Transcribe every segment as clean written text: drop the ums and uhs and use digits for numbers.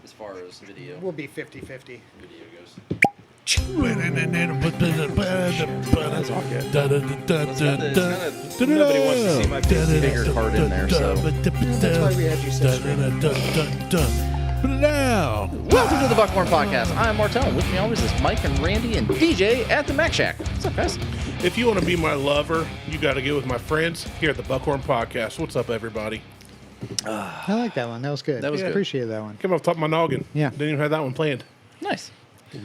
as far as video. We'll be 50-50. Video goes. That's all good. Nobody wants to see my bigger card in there, so. That's why we had you set Put it down. Welcome to the Buckhorn Podcast. I'm Martel. With me always is Mike and Randy and DJ at the Mac Shack. What's up, guys? If you want to be my lover, you got to get with my friends here at the Buckhorn Podcast. What's up, everybody? I like that one. That was good. That was good. Appreciate that one. Came off the top of my noggin. Yeah. Didn't even have that one planned. Nice.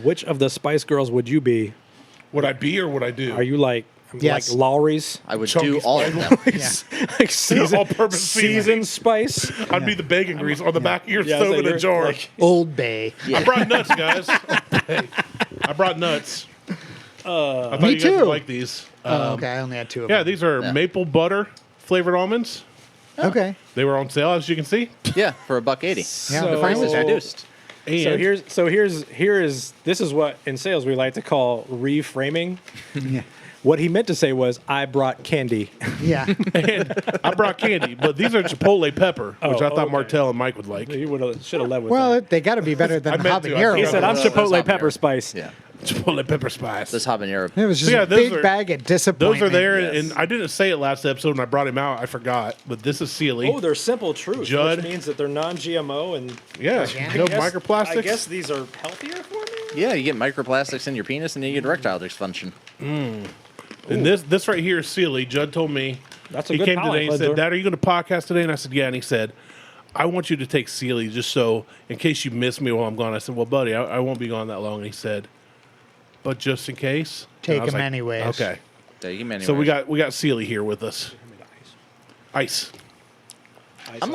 Which of the Spice Girls would you be? Would I be or would I do? Are you like Yes. Lowry's? I would Chunky do all of them. Like season, all-purpose season spice? I'd be the bacon grease on the back of your Yeah, stove so in a you're jar. like- Old Bay. I brought nuts, guys. I brought nuts. I thought Me you guys would too. like these. Okay, I only had two of Yeah, them. these are maple butter flavored almonds. Okay. They were on sale, as you can see. Yeah, for $1.80. Yeah, So- the price is Reduced. And This is what in sales we like to call reframing. Yeah. What he meant to say was, I brought candy. Yeah. I brought candy, but these are chipotle pepper, which I thought okay. Martell and Mike would like. He should have led with Well, that. they got to be better than I the meant to. I habanero. He forgot said, I'm those Chipotle habanero. pepper spice. Yeah. Chipotle pepper spice. This habanero. It was just So, yeah, a those big are- bag of disappointment. Those are there, Yes. and I didn't say it last episode when I brought him out. I forgot, but this is Sealy. Oh, they're simple truth, Judd. which means that they're non-GMO and yeah, organic? no I guess- microplastics. I guess these are healthier for me. Yeah, you get microplastics in your penis and then you get erectile dysfunction. And this right here is Sealy. Judd told me. That's a He good came palate today and cleanser. said, "Dad, are you going to podcast today?" And I said, "Yeah." And he said, "I want you to take Sealy just so in case you miss me while I'm gone." I said, "Well, buddy, I won't be gone that long." And he said, "But just in case." Take And I was them like, anyways. Okay. Yeah, you can So we got Sealy here with us. Ice. I'm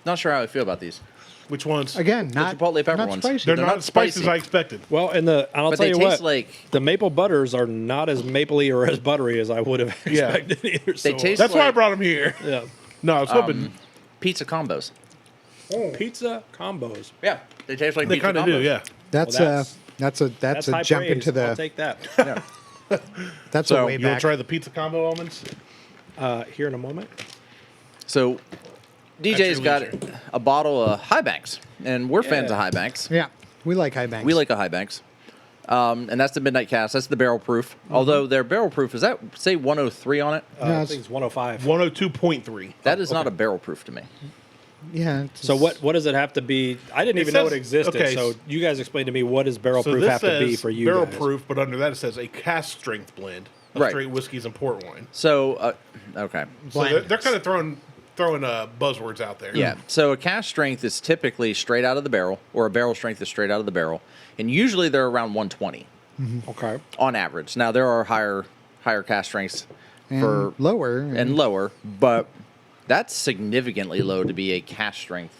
not sure how I feel about these. Which ones? Again, not Chipotle pepper not ones. spicy. They're they're not not spicy as spicy. I expected. Well, and I'll But tell they you taste what, like the maple butters are not as mapley or as buttery as I would have Yeah. expected either. They so- taste That's why I like- brought him here. yeah. No, I was hoping pizza combos. Pizza combos. Yeah, they taste like they pizza kind of combos. do. Yeah. That's Well, that's a high jump praise. into the. I'll take that. That's So, a way You want back. to try the pizza combo almonds? Here in a moment. So DJ's your got leisure. a bottle of High Banks, and we're fans of High Banks. Yeah, we like High Banks. We like a High Banks. And that's the Midnight Cast. That's the barrel proof. Although their barrel proof, is that, say, 103 on it? No, I it's- think it's 105. 102.3. That is not a barrel proof to me. Yeah. it's- So what does it have to be? I didn't It even know says- it existed. okay, So you guys explain to me, what does barrel So proof this have to be says for you barrel guys? proof, but under that it says a cask strength blend of Right. straight whiskeys and port wine. So, okay. So Blend. they're kind of throwing buzzwords out there. Yeah. So a cask strength is typically straight out of the barrel, or a barrel strength is straight out of the barrel. And usually they're around 120 Okay. on average. Now, there are higher cask strengths for lower and lower, but that's significantly low to be a cask strength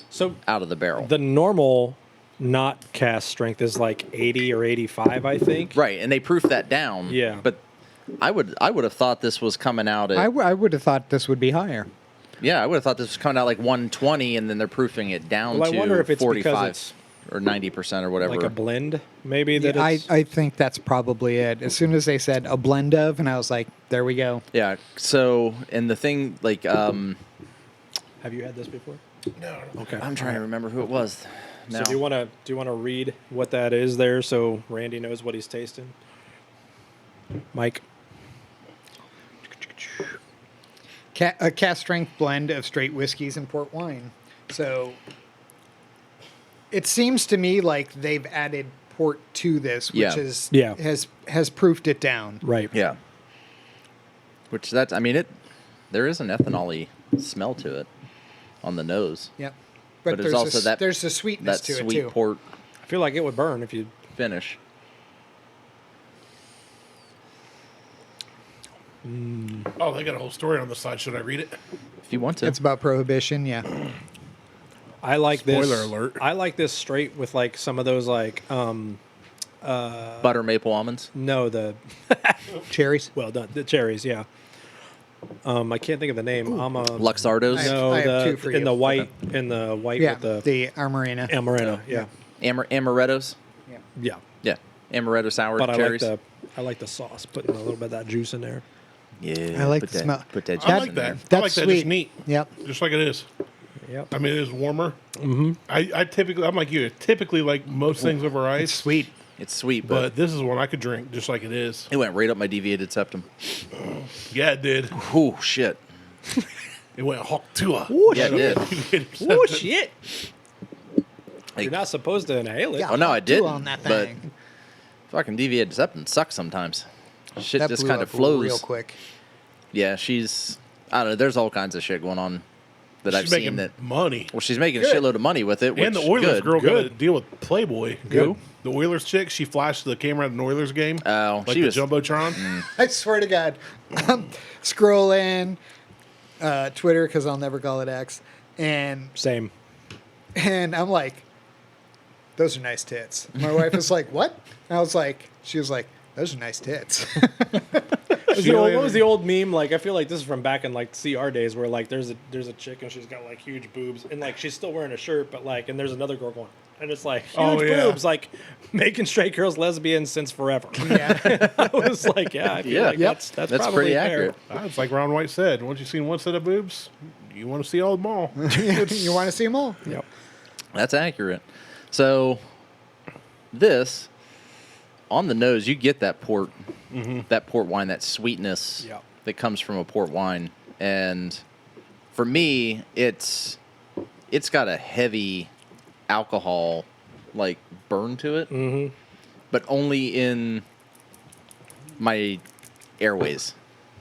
So out of the barrel. the normal not cast strength is like 80 or 85, I think. Right, and they proof that down. Yeah. But I would have thought this was coming out at I would have thought this would be higher. I would have thought this was coming out like 120, and then they're proofing it down Well, I to wonder if it's because 45 it's or 90% or whatever. Like a blend, maybe that I it's. think that's probably it. As soon as they said a blend of, and I was like, there we go. Yeah. So, and the thing, like, Have you had this before? No. Okay. I'm trying to remember who it was. Now. So do you want to read what that is there so Randy knows what he's tasting? Mike. A cask strength blend of straight whiskeys and port wine. So it seems to me like they've added port to this, which Yeah. has proofed it down. Right. Yeah. Which that's, I mean, there is an ethanol-y smell to it on the nose. Yep. But there's there's also there's a sweetness That to sweet it too. port I feel like it would burn if you. finish. Oh, they got a whole story on the side. Should I read it? If you want to. It's about prohibition, yeah. I like this. Spoiler alert. I like this straight with like some of those like butter maple almonds. no the Cherries. well done the cherries, yeah. I can't think of the name. I'm a Luxardos. no I have the two for in you. the white Yeah, with the Armarina. Amarena, yeah. Amarettos. Yeah. Yeah. Amaretto sour But cherries. I like the sauce, putting a little bit of that juice in there. Yeah. I like put the that, smell. Put that I juice like in that. there. I That's like that. sweet. Just neat. Yep. Just like it is. Yep. I mean, it is warmer. Mm-hmm. I'm like you. Typically, like most things over ice. It's sweet. It's sweet, But this is one I could drink just like it is. it went right up my deviated septum. Yeah, it did. Oh shit! It went hawk to a. Yeah, it did. Oh shit! Like, You're not supposed to inhale it. Yeah. oh no, I Hawk two didn't. on that but thing. fucking deviated septum sucks sometimes. Shit That just blew kind of up flows real quick. Yeah, she's. I don't know. There's all kinds of shit going on that I've She's seen. making That money. well, she's making a Good. shitload of money with it. Which And the Oilers good. girl got to Good. deal with Playboy. Good. The Oilers chick, she flashed the camera at an Oilers game. Oh, like she the was. Jumbotron. I swear to God, I'm scrolling Twitter because I'll never call it X, and Same. I'm like, those are nice tits. My wife was like, what? And I was like, she was like, those are nice tits. What was the old meme? Like, I feel like this is from back in like CR days, where like there's a chick and she's got like huge boobs, and like she's still wearing a shirt, but like, and there's another girl going, and it's like huge Oh, yeah. boobs, like making straight girls lesbians since forever. Yeah. I was like, yeah, I feel Yeah. like Yep. that's That's probably pretty fair. accurate. It's like Ron White said. Once you've seen one set of boobs, you want to see all of them all. You want to see them all? Yep. That's accurate. So, this on the nose, you get that port wine, that sweetness Yeah. that comes from a port wine, and for me, it's got a heavy alcohol like burn to it, but only in my airways,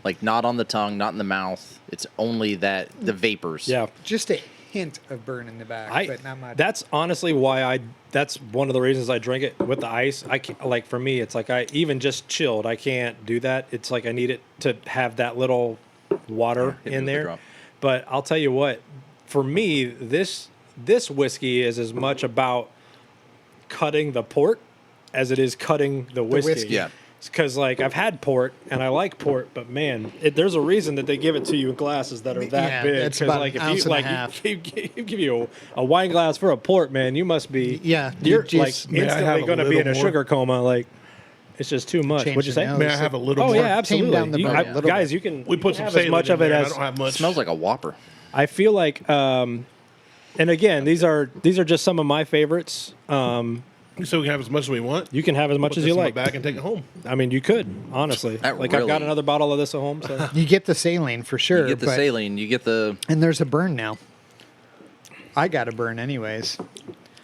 like not on the tongue, not in the mouth. It's only that the vapors. Yeah. Just a hint of burn in the back, but not much. That's honestly why that's one of the reasons I drink it with the ice. I can't, like, for me, it's like I even just chilled, I can't do that. It's like I need it to have that little water hit me in with the there. drop. But I'll tell you what, for me, this whiskey is as much about cutting the port as it is cutting the whiskey. whiskey. Yeah. Because like I've had port and I like port, but man, there's a reason that they give it to you in glasses that are that Yeah, big. it's 'Cause, about like an if ounce you and a like half. you give you a wine glass for a port, man, you must be Yeah, you're you like just- May I have instantly a going to be in a little more? sugar coma. Like it's just too much. Change What'd you the say? nose. May I have a little Oh more? yeah, absolutely. down the You- burn I- a little guys, bit. you can We put some have saline as much in of it there. I as don't have much. Smells like a Whopper. I feel like. And again, these are just some of my favorites. So we can have as much as we want. You can have as much Put as this you in my like. bag and take it home. I mean, you could honestly. That Like I've got really- another bottle of this at home. So You get the saline for sure. You get the but- saline. You get the. And there's a burn now. I got a burn anyways.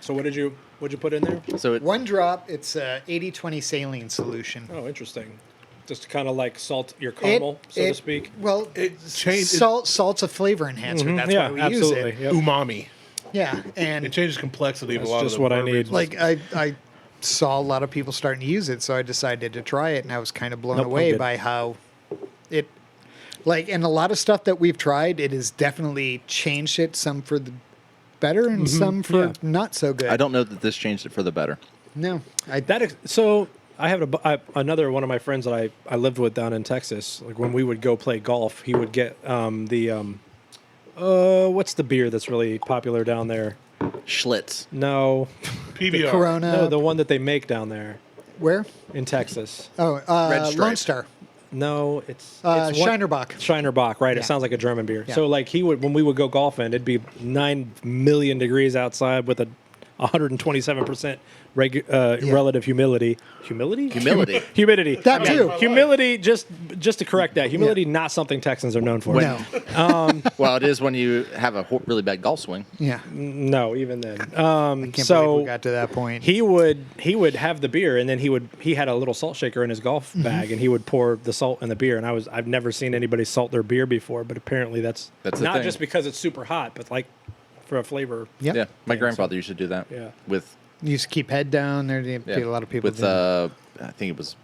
so what'd you put in there? So it. One drop, it's a 80-20 saline solution. Oh, interesting. Just to kind of like salt your caramel, so to speak. Well, It's changed. salt's a flavor enhancer. That's yeah, why we absolutely. use it. Yep. Umami. Yeah, and It changes complexity of a That's lot just of the what I bourbons. need. like I saw a lot of people starting to use it, so I decided to try it, and I was kind of blown Nope, I'm away good. by how it, like, and a lot of stuff that we've tried, it has definitely changed it. Some for the better, and some for yeah. not so good. I don't know that this changed it for the better. No, So I have another one of my friends that I lived with down in Texas. Like when we would go play golf, he would get what's the beer that's really popular down there? Schlitz. No, PBR. Corona. no, the one that they make down there Where? in Texas. Oh, Red Stripe. Lone Star. No, it's Shinerbach. Shinerbach, right? Yeah. It sounds like a German beer. Yeah. So like when we would go golfing, it'd be 9 million degrees outside with a 127% relative humidity. Humidity? Humility. Humidity. That too. Humility. Just to correct that, humidity not something Texans are known for. No. Well, it is when you have a really bad golf swing. Yeah. No, even then. Can't believe we So got to that point. he would have the beer, and then he had a little salt shaker in his golf bag, and he would pour the salt in the beer. And I've never seen anybody salt their beer before, but apparently that's the not thing. just because it's super hot, but like for a flavor. Yep. Yeah, my Yeah, grandfather used to do that. Yeah. With You used to keep head down. There, yeah, a lot of people with do. I think it was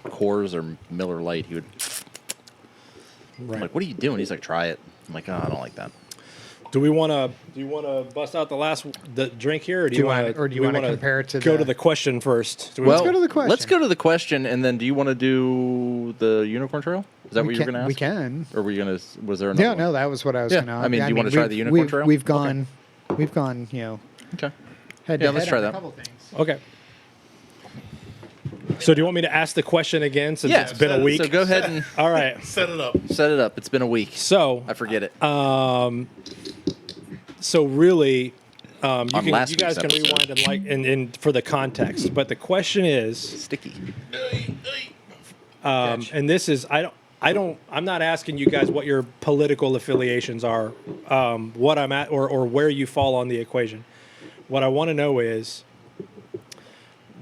Coors or Miller Lite. He would. I'm Right. like, what are you doing? He's like, try it. I'm like, oh, I don't like that. Do you want to bust out the drink here, or do you want or do you wanna compare it to go the- to the question first? Do we Well, go to the question. Let's go to the question, and then do you want to do the Unicorn Trail? Is that what you were going to ask? We can. Or were you going to? Was there another? No, one? no, that was what I was Yeah, going to. I mean, do you wanna try the Unicorn Trail? We've gone, you know, Okay. head Yeah, to let's head try on that. a couple things. Okay. So do you want me to ask the question again since Yeah, it's been a week? So go ahead and All right. Set it up. set it up. It's been a week. So I forget it. So really, you last guys week's can episode. rewind and for the context. But the question is, Sticky. and this is I'm not asking you guys what your political affiliations are, what I'm at, or where you fall on the equation. What I want to know is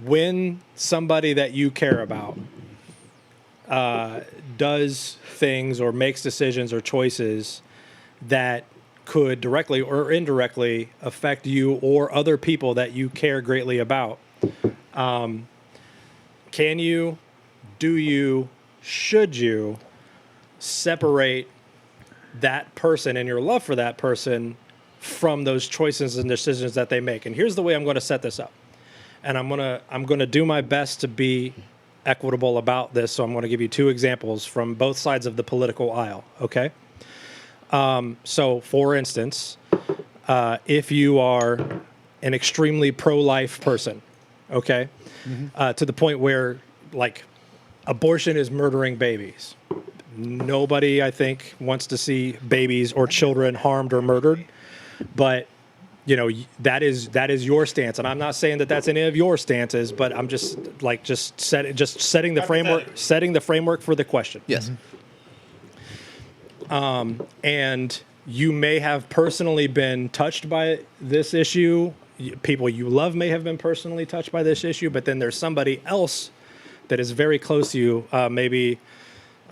when somebody that you care about does things or makes decisions or choices that could directly or indirectly affect you or other people that you care greatly about. Can you, do you, should you separate that person and your love for that person from those choices and decisions that they make? And here's the way I'm going to set this up. And I'm going to do my best to be equitable about this. So I'm going to give you two examples from both sides of the political aisle. Okay. So for instance, if you are an extremely pro-life person, okay, to the point where like abortion is murdering babies. Nobody, I think, wants to see babies or children harmed or murdered, but you know, that is your stance, and I'm not saying that that's any of your stances, but I'm just setting the framework for the question. Yes. And you may have personally been touched by this issue. People you love may have been personally touched by this issue, but then there's somebody else that is very close to you, maybe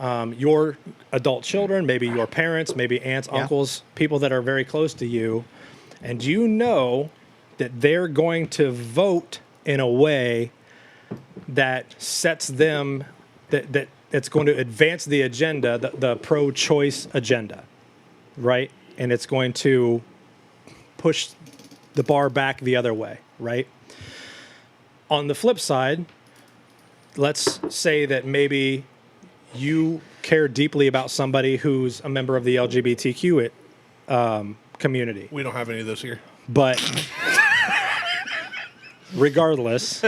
your adult children, maybe your parents, maybe aunts, uncles, people that are very close to you, and you know that they're going to vote in a way that sets them, that it's going to advance the agenda, the pro-choice agenda, right? And it's going to push the bar back the other way, right? On the flip side, let's say that maybe you care deeply about somebody who's a member of the LGBTQ community. We don't have any of those here. But regardless,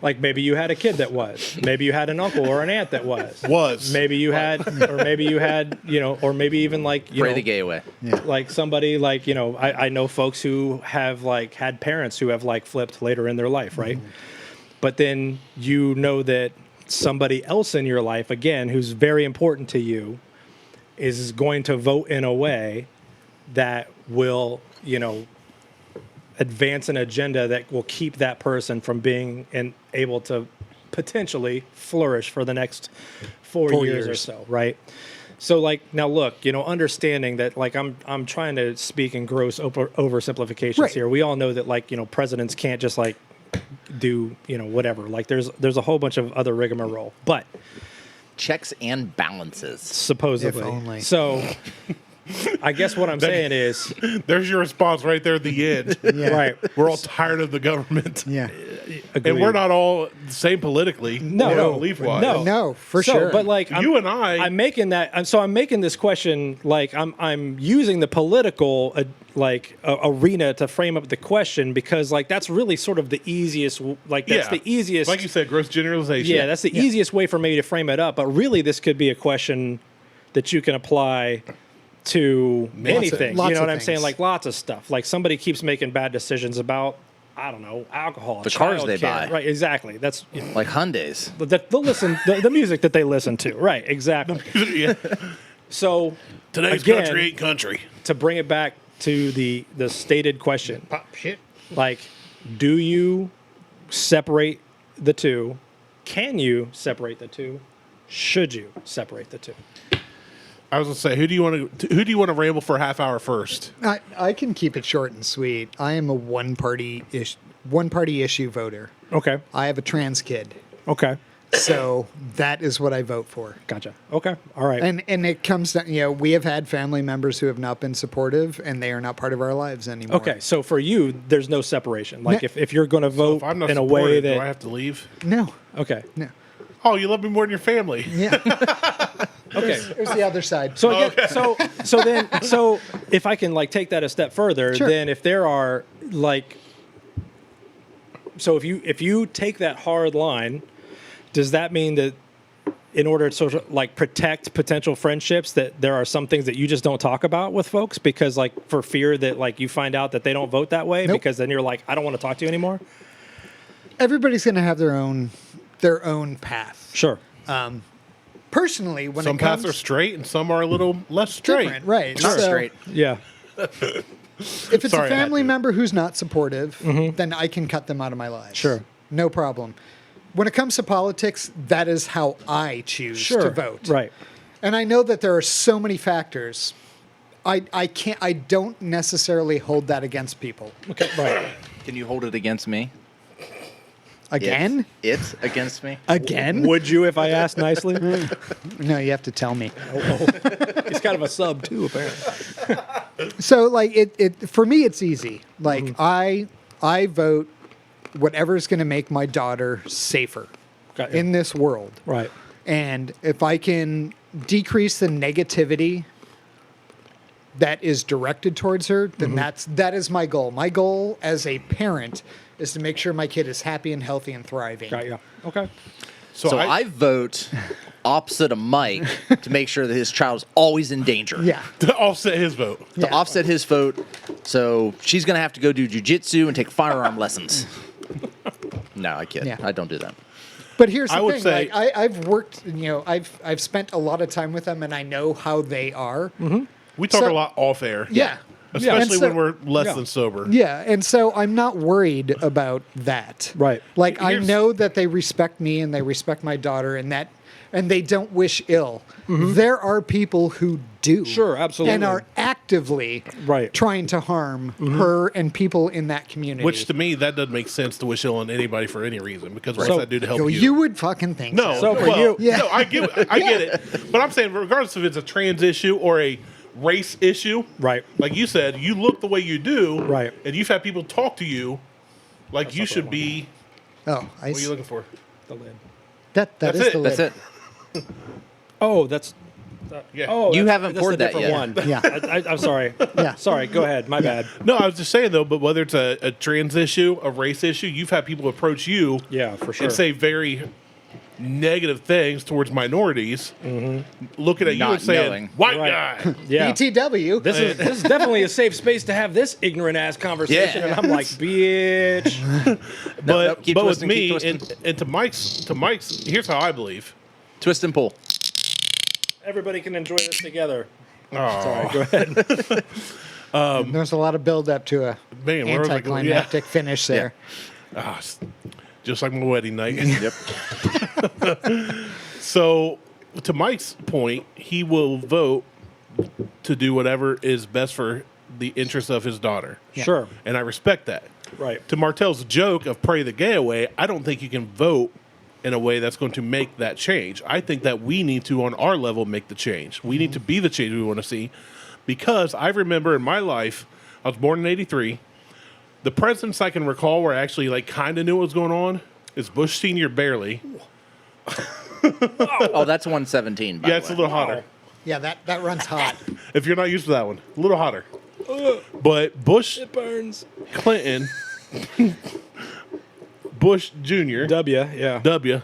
like maybe you had a kid that was, maybe you had an uncle or an aunt that was, maybe you had, you know, or maybe even like, you Pray know, the gay away. like somebody like, you know, I know folks who have like had parents who have like flipped later in their life, right? But then you know that somebody else in your life, again, who's very important to you, is going to vote in a way that will, you know, advance an agenda that will keep that person from being able to potentially flourish for the next 4 years or so, right? So, like, now look, you know, understanding that, like, I'm trying to speak in gross oversimplifications here. We all know that, like, you know, presidents can't just like do, you know, whatever. Like, there's a whole bunch of other rigmarole, but Checks and balances. supposedly, If only. so. I guess what I'm saying is, There's your response right there at the end. right? We're all tired of the government. Yeah. And we're not all the same politically. No. Belief-wise. No. No, for So, sure. but like You and I- I'm making that. I'm making this question like I'm using the political arena to frame up the question because like that's really sort of the easiest. Like that's the easiest. Like you said, gross generalization. Yeah, that's the easiest way for me to frame it up. But really, this could be a question that you can apply to anything. lots You know of what I'm saying? things. Like lots of stuff. Like somebody keeps making bad decisions about, I don't know, alcohol, The cars they childcare. buy. Right, exactly. That's Like Hyundais. they'll listen the music that they listen to. Right, exactly. Yeah. So Today's again, country ain't country. to bring it back to the stated question, Pop shit. like, do you separate the two? Can you separate the two? Should you separate the two? I was gonna say, who do you want to ramble for a half hour first? I can keep it short and sweet. I am a one party issue voter. Okay. I have a trans kid, Okay. so that is what I vote for. Gotcha. Okay. All right. And it comes down, you know, we have had family members who have not been supportive, and they are not part of our lives anymore. Okay. So for you, there's no separation. Like No. if you're going to vote If I'm not in a supported, way do I that have to leave? No, okay. no. Oh, you love me more than your family. Yeah. Okay. It was the other side. So again, so if I can like take that a step further, Sure. then if there are like, so if you take that hard line, does that mean that in order to sort of like protect potential friendships, that there are some things that you just don't talk about with folks because like for fear that like you find out that they don't vote that way because then you're like, I don't want to talk to you anymore? Everybody's going to have their own path. Sure. Personally, when Some it comes paths are straight and some are a little less straight. different, right? Not So, straight. Yeah. If it's Sorry, a I had family to. member who's not supportive, then I can cut them out of my life. Sure. No problem. When it comes to politics, that is how I choose to vote. Right. And I know that there are so many factors. I don't necessarily hold that against people. Okay. Right. Can you hold it against me? Again? It's against me? Again? Would you if I asked nicely? No, you have to tell me. He's kind of a sub too, apparently. So like it for me it's easy. Like I vote whatever's going to make my daughter safer Got you. in this world. Right. And if I can decrease the negativity that is directed towards her, then that is my goal. My goal as a parent is to make sure my kid is happy and healthy and thriving. Got you. Okay. So I vote opposite of Mike to make sure that his child's always in danger. Yeah. To offset his vote. To offset his vote. So she's going to have to go do jujitsu and take firearm lessons. No, I kid. Yeah. I don't do that. But here's the I would thing: say- like, I've worked, I've spent a lot of time with them, and I know how they are. We talk So- a lot off air. Yeah, Especially And so- when we're less Yeah. than sober. yeah, and so I'm not worried about that. Right. Like I Here's- know that they respect me and they respect my daughter, and they don't wish ill. There are people who do. Sure, absolutely. And are actively Right. trying to harm her and people in that community. Which to me, that doesn't make sense to wish ill on anybody for any reason because what's So- that do to help Yo, you? you would fucking think No, So for well, you- Yeah. no, I get it. But I'm saying, regardless if it's a trans issue or a race issue, Right. like you said, you look the way you do, Right. and you've had people talk to you like you should be. Oh, What are you looking for? The lid. that That's is it. the lid. That's it. Oh, that's. Yeah. Oh, You that's- haven't that's poured a that different yet. One. Yeah. I'm sorry. Yeah. Sorry. Go ahead. My bad. No, I was just saying though, but whether it's a trans issue, a race issue, you've had people approach you, Yeah, for sure. and say very negative things towards minorities, looking at you Not and saying, knowing. "White Right. guy." Yeah. BTW. This is definitely a safe space to have this ignorant ass conversation, Yeah. and I'm like, bitch. But nope, keep but with twisting, keep me twisting. and to Mike's, here's how I believe. Twist and pull. Everybody can enjoy this together. Oh, Sorry, go ahead. There's a lot of build up to a man, where was I going? Yeah. anticlimactic finish there. Ah, just like my wedding night. Yep. So, to Mike's point, he will vote to do whatever is best for the interest of his daughter. Sure. And I respect that. Right. To Martell's joke of pray the gay away, I don't think you can vote in a way that's going to make that change. I think that we need to, on our level, make the change. We need to be the change we want to see. Because I remember in my life, I was born in 83. The presidents I can recall where I actually like kind of knew what was going on is Bush Sr. barely. Oh, that's 117. By Yeah, the it's a way. little hotter. Yeah, that runs hot. If you're not used to that one, a little hotter. But Bush, It burns. Clinton, Bush Jr., Yeah. W,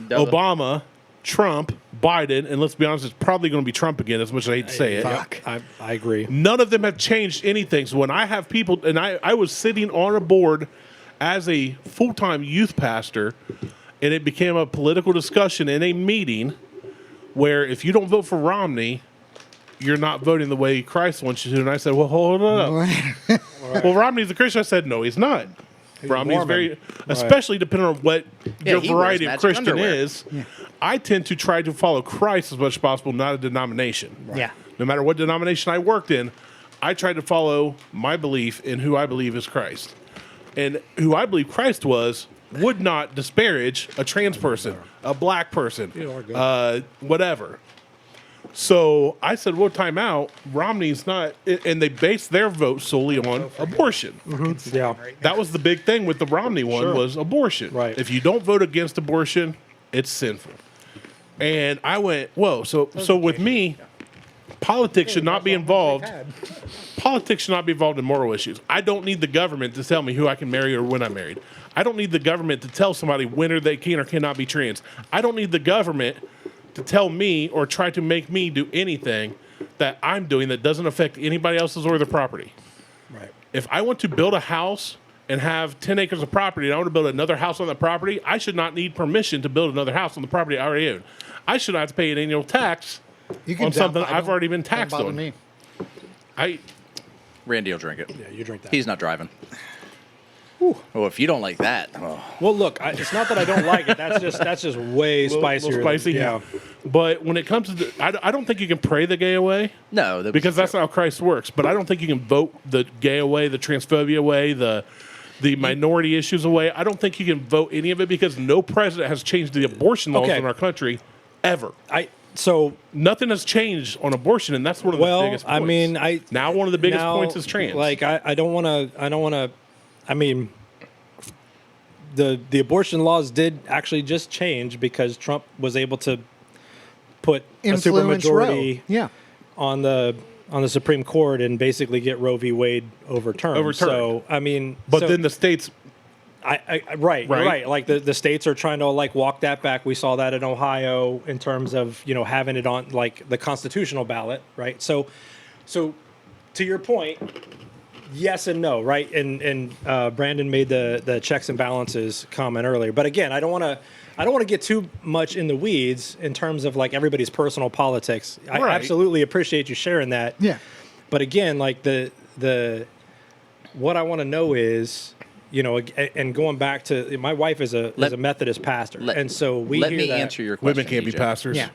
Obama, Trump, Biden, and let's be honest, it's probably going to be Trump again, as much as I hate to say it. Fuck. I agree. None of them have changed anything. So when I have people, and I was sitting on a board as a full-time youth pastor, and it became a political discussion in a meeting where if you don't vote for Romney, you're not voting the way Christ wants you to. And I said, well, hold on up. Well, Romney's a Christian. I said, no, he's not. Romney's Mormon. very, especially depending on what your he variety wears of magic Christian underwear. is. I tend to try to follow Christ as much as possible, not a denomination. Yeah. No matter what denomination I worked in, I tried to follow my belief in who I believe is Christ. And who I believe Christ was would not disparage a trans person, a black person, whatever. So I said, well, time out. Romney's not, and they based their vote solely on abortion. Yeah. That was the big thing with the Romney one Sure. was abortion. Right. If you don't vote against abortion, it's sinful. And I went, whoa. So with me, politics should not be involved. Politics should not be involved in moral issues. I don't need the government to tell me who I can marry or when I'm married. I don't need the government to tell somebody when or they can or cannot be trans. I don't need the government to tell me or try to make me do anything that I'm doing that doesn't affect anybody else's or their property. Right. If I want to build a house and have 10 acres of property and I want to build another house on that property, I should not need permission to build another house on the property I already own. I should not have to pay an annual tax on something I've already been taxed on. Me. Randy will drink it. Yeah, you drink that. He's not driving. Well, if you don't like that, Well, look, it's not that I don't like it. That's just way spicier. Little spicy, yeah. But when it comes to I don't think you can pray the gay away. no, Because that's not how Christ works. But I don't think you can vote the gay away, the transphobia away, the minority issues away. I don't think you can vote any of it because no president has changed the abortion laws in our country ever. So nothing has changed on abortion, and that's one of the biggest points. I mean, now one of the biggest points is trans. Like I don't want to. I mean, the abortion laws did actually just change because Trump was able to put Influence a supermajority Roe. on the Supreme Court and basically get Roe v. Wade overturned. So I mean, but then the states. Right. Like the states are trying to like walk that back. We saw that in Ohio in terms of having it on like the constitutional ballot, right? So to your point, yes and no, right? And Brandon made the checks and balances comment earlier, but again, I don't want to get too much in the weeds in terms of like everybody's personal politics. I absolutely appreciate you sharing that. Yeah. But again, like the what I want to know is. And going back to my wife is a Methodist pastor, and so let me answer your question. Women can't be pastors. Yeah.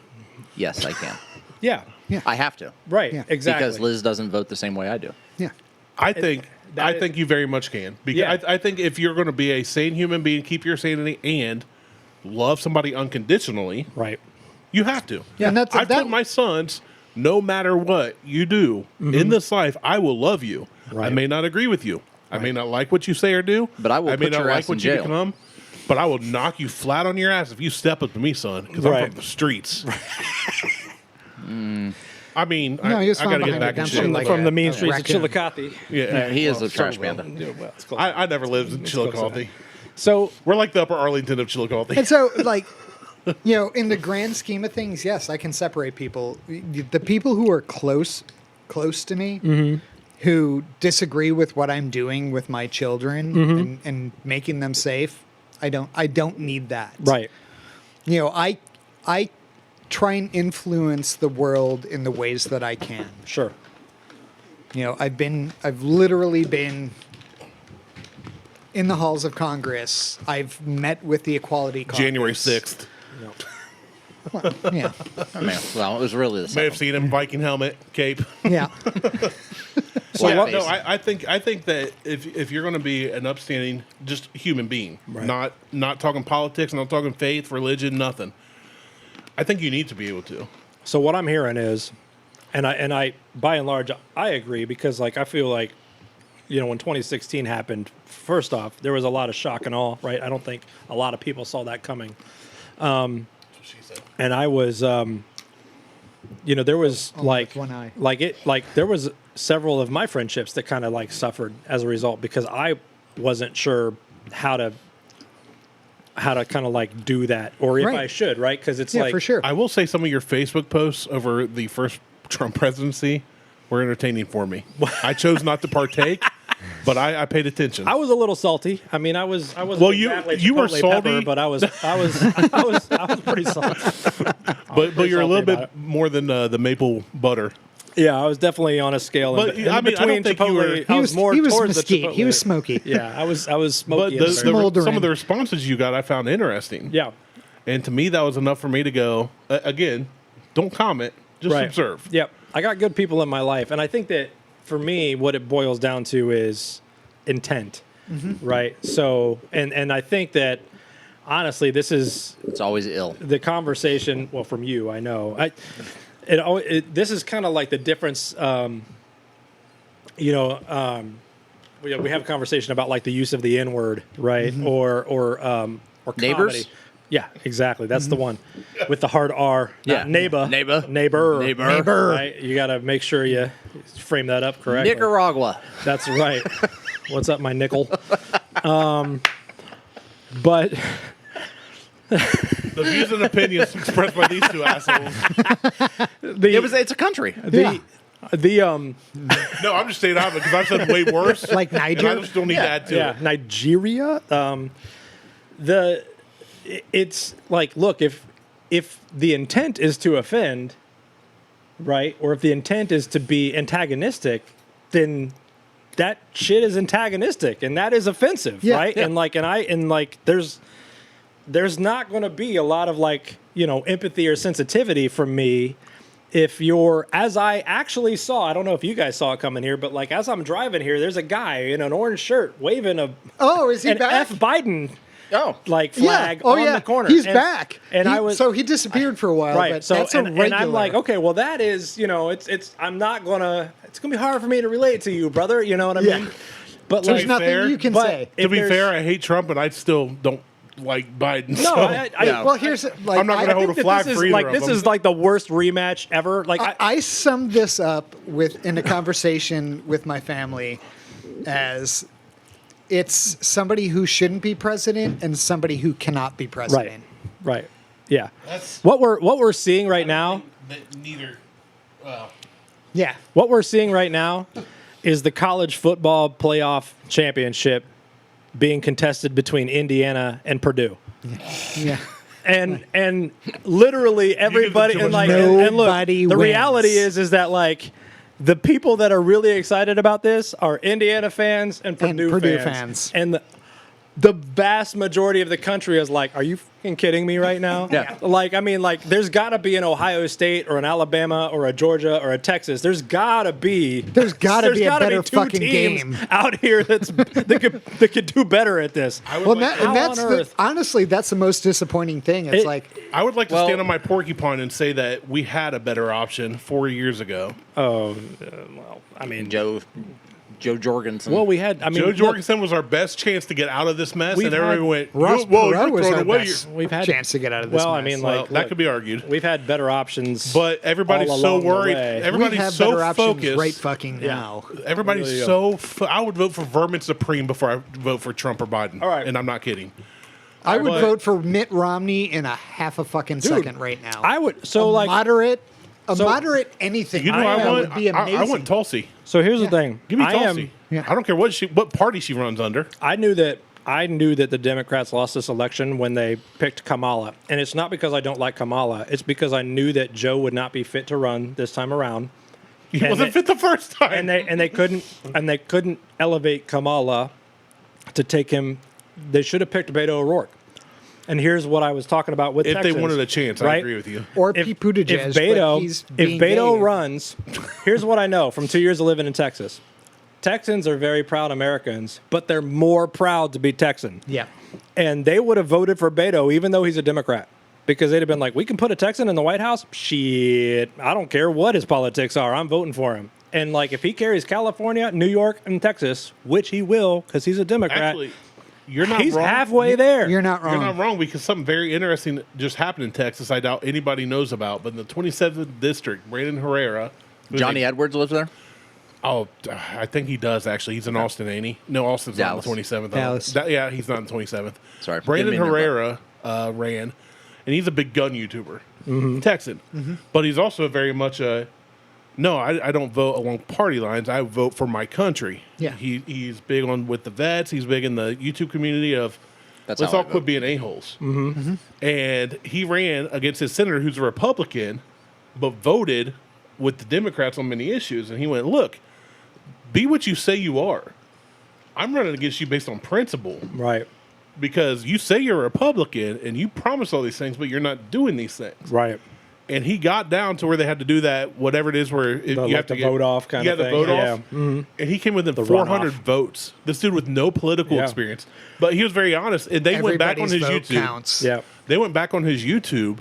Yes, I can. Yeah, I have to. right, Yeah. exactly. Because Liz doesn't vote the same way I do. Yeah. I think you very much can. Because Yeah. I think if you're going to be a sane human being, keep your sanity, and love somebody unconditionally, right, you have to. Yeah, and I've told my sons, no matter what you do in this life, I will love you. Right. I may not agree with you. I may not like what you say or do. But I will may put not your like ass what in you jail. become. But I will knock you flat on your ass if you step up to me, son. Because I'm Right. from the streets. I mean, No, he was I found got to get behind back a in dumpster shape. like from the a mean streets of raccoon. Chillicothe. Yeah, He is a trash panda. Well, it's close. I never lived in Chillicothe. So We're like the Upper Arlington of Chillicothe. And so, like, in the grand scheme of things, yes, I can separate people. The people who are close to me, who disagree with what I'm doing with my children and making them safe, I don't need that. right, I try and influence the world in the ways that I can. sure, I've literally been in the halls of Congress. I've met with the Equality Caucus. January 6th. Yeah. Oh, man. Well, it was really the May have same. seen him, Viking helmet, cape. Yeah. So Blackface. no, I think that if you're going to be an upstanding, just human being, not talking politics, not talking faith, religion, nothing. I think you need to be able to. So what I'm hearing is, and I by and large I agree because like I feel like, when 2016 happened, first off there was a lot of shock and awe, right? I don't think a lot of people saw that coming. And I was, there was like one eye. there was several of my friendships that kind of like suffered as a result because I wasn't sure how to kind of like do that or if Right. I should, right? Because it's Yeah, like for sure. I will say some of your Facebook posts over the first Trump presidency were entertaining for me. I chose not to partake, but I paid attention. I was a little salty. I mean, I was. Well, you were Chipotle salty. pepper, but I was pretty salty. but you're a little salty about bit it. more than the maple butter. Yeah, I was definitely on a scale. But, I mean, I don't think you were- I was more towards mesquite. the Chipotle. He was smoky. Yeah, I was But smoky. the, in there. Smoldering. some of the responses you got, I found interesting. Yeah, And to me, that was enough for me to go, again, don't comment, just right. observe. Yep, I got good people in my life, and I think that for me, what it boils down to is intent, right? So, and I think that honestly, this is It's always ill. the conversation. Well, from you, I know. This is kind of like the difference. We have a conversation about like the use of the N word, right? Or Neighbors? comedy. Yeah, exactly. That's the one with the hard R. Yeah. Not neighbor. Neighbor. Neighbor. Right? You got to make sure you frame that up correctly. Nicaragua. That's right. What's up, my nickel? But The views and opinions expressed by these two assholes. It's a country. the No, I'm just saying out because I've said way worse. Like And I Niger. just don't need to add to it. Nigeria. It's like, look, if the intent is to offend, right, or if the intent is to be antagonistic, then that shit is antagonistic and that is offensive, Yeah, right? yeah. And there's not going to be a lot of empathy or sensitivity from me if you're, as I actually saw, I don't know if you guys saw it coming here, but like as I'm driving here, there's a guy in an orange shirt waving Is he an back? F Biden flag yeah. on the corner. He's back. And he disappeared for a while. right. But So that's a regular. and I'm like, okay, well that is, it's I'm not gonna. It's gonna be hard for me to relate to you, brother. You know what I Yeah. mean? But There's be nothing fair, you can but say. To be there's- fair, I hate Trump, and I still don't like Biden. no, so. Well, here's like I'm not gonna I hold think a flag this for is either like of this them. is like the worst rematch ever. Like I summed this up in a conversation with my family as it's somebody who shouldn't be president and somebody who cannot be president. right, yeah. That's- What we're seeing right now. Neither. Well, Yeah. What we're seeing right now is the college football playoff championship being contested between Indiana and Purdue. Yeah. And literally everybody too and much like credit. and look, Nobody the wins. reality is that like the people that are really excited about this are Indiana fans and Purdue, Purdue fans. fans. And the vast majority of the country is like, are you fucking kidding me right now? Yeah. Like, I mean, like, there's got to be an Ohio State or an Alabama or a Georgia or a Texas. There's got to be. There's gotta be a gotta better two fucking teams game. out here that could do better at this. Well, that's on earth? honestly, that's the most disappointing thing. It's like, I would like to Well- stand on my porcupine and say that we had a better option 4 years ago. Well, I mean, Joe Jorgensen. well, we had. I mean, Joe look, Jorgensen was our best chance to get out of this mess, We've and everybody had- went, Ross "Whoa, Perot you're was throwing our away best your-" we've had chance to get out of this Well, I mess. mean, Well, like, that look, could be argued. we've had better options, But everybody's all so along the worried. way. we Everybody's have so better options focused. right fucking now. Everybody's Really, so. I would vote for Vermin Supreme before I vote for Trump or Biden. All right. And I'm not kidding. I would But- vote for Mitt Romney in a half a fucking second right now. I would. So a like, moderate So- anything. You know, right I now want. would be amazing. I want Tulsi. so here's the thing. Give me I Tulsi. Yeah. I don't care what party she runs under. I knew that the Democrats lost this election when they picked Kamala, and it's not because I don't like Kamala. It's because I knew that Joe would not be fit to run this time around. He And wasn't they- fit the first time. and they couldn't elevate Kamala to take him. They should have picked Beto O'Rourke. And here's what I was talking about with if Texans, they wanted a chance, I right? agree with you. or If Pete Buttigieg. if but Beto he's if being Beto gay. runs, here's what I know from 2 years of living in Texas. Texans are very proud Americans, but they're more proud to be Texan. Yeah. And they would have voted for Beto even though he's a Democrat. Because they'd have been like, we can put a Texan in the White House? Shit. I don't care what his politics are. I'm voting for him. And like if he carries California, New York, and Texas, which he will because he's a Democrat, Actually, you're not he's wrong. halfway there. You're not wrong. You're not wrong because something very interesting just happened in Texas. I doubt anybody knows about, but in the 27th district, Brandon Herrera, who's Johnny a- Edwards lives there. Oh, I think he does actually. He's in Austin, ain't he? No, Austin's Dallas. not in the 27th. Dallas. Yeah, he's not in the 27th. Sorry. Brandon Didn't mean to Herrera ran, and he's a big gun YouTuber, Texan. But he's also very much a. No, I don't vote along party lines. I vote for my country. Yeah. He's big on with the vets. He's big in the YouTube community of. That's Let's how I all vote. quit being a-holes. And he ran against his senator, who's a Republican, but voted with the Democrats on many issues. And he went, look, be what you say you are. I'm running against you based on principle Right. because you say you're a Republican and you promise all these things, but you're not doing these things. Right. And he got down to where they had to do that, whatever it is, where you like have the to get, vote off kind you of have to thing. vote off. Yeah. And he came within 400 runoff. votes. This dude with no political Yeah. experience, but he was very honest. And they went back on his Everybody's vote YouTube. counts. Yeah. They went back on his YouTube,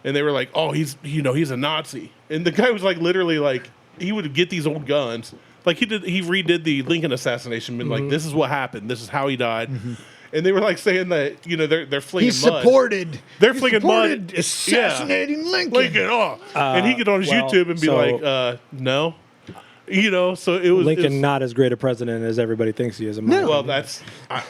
and they were like, "Oh, he's a Nazi." And the guy was like, literally, like he would get these old guns, like he redid the Lincoln assassination, been like, "This is what happened. This is how he died." and they were like saying that they're flinging He mud. supported. They're he flinging supported mud. assassinating Lincoln. Lincoln, and he get on his YouTube and be like, no. So it was Lincoln not as great a president as everybody thinks he is. Well,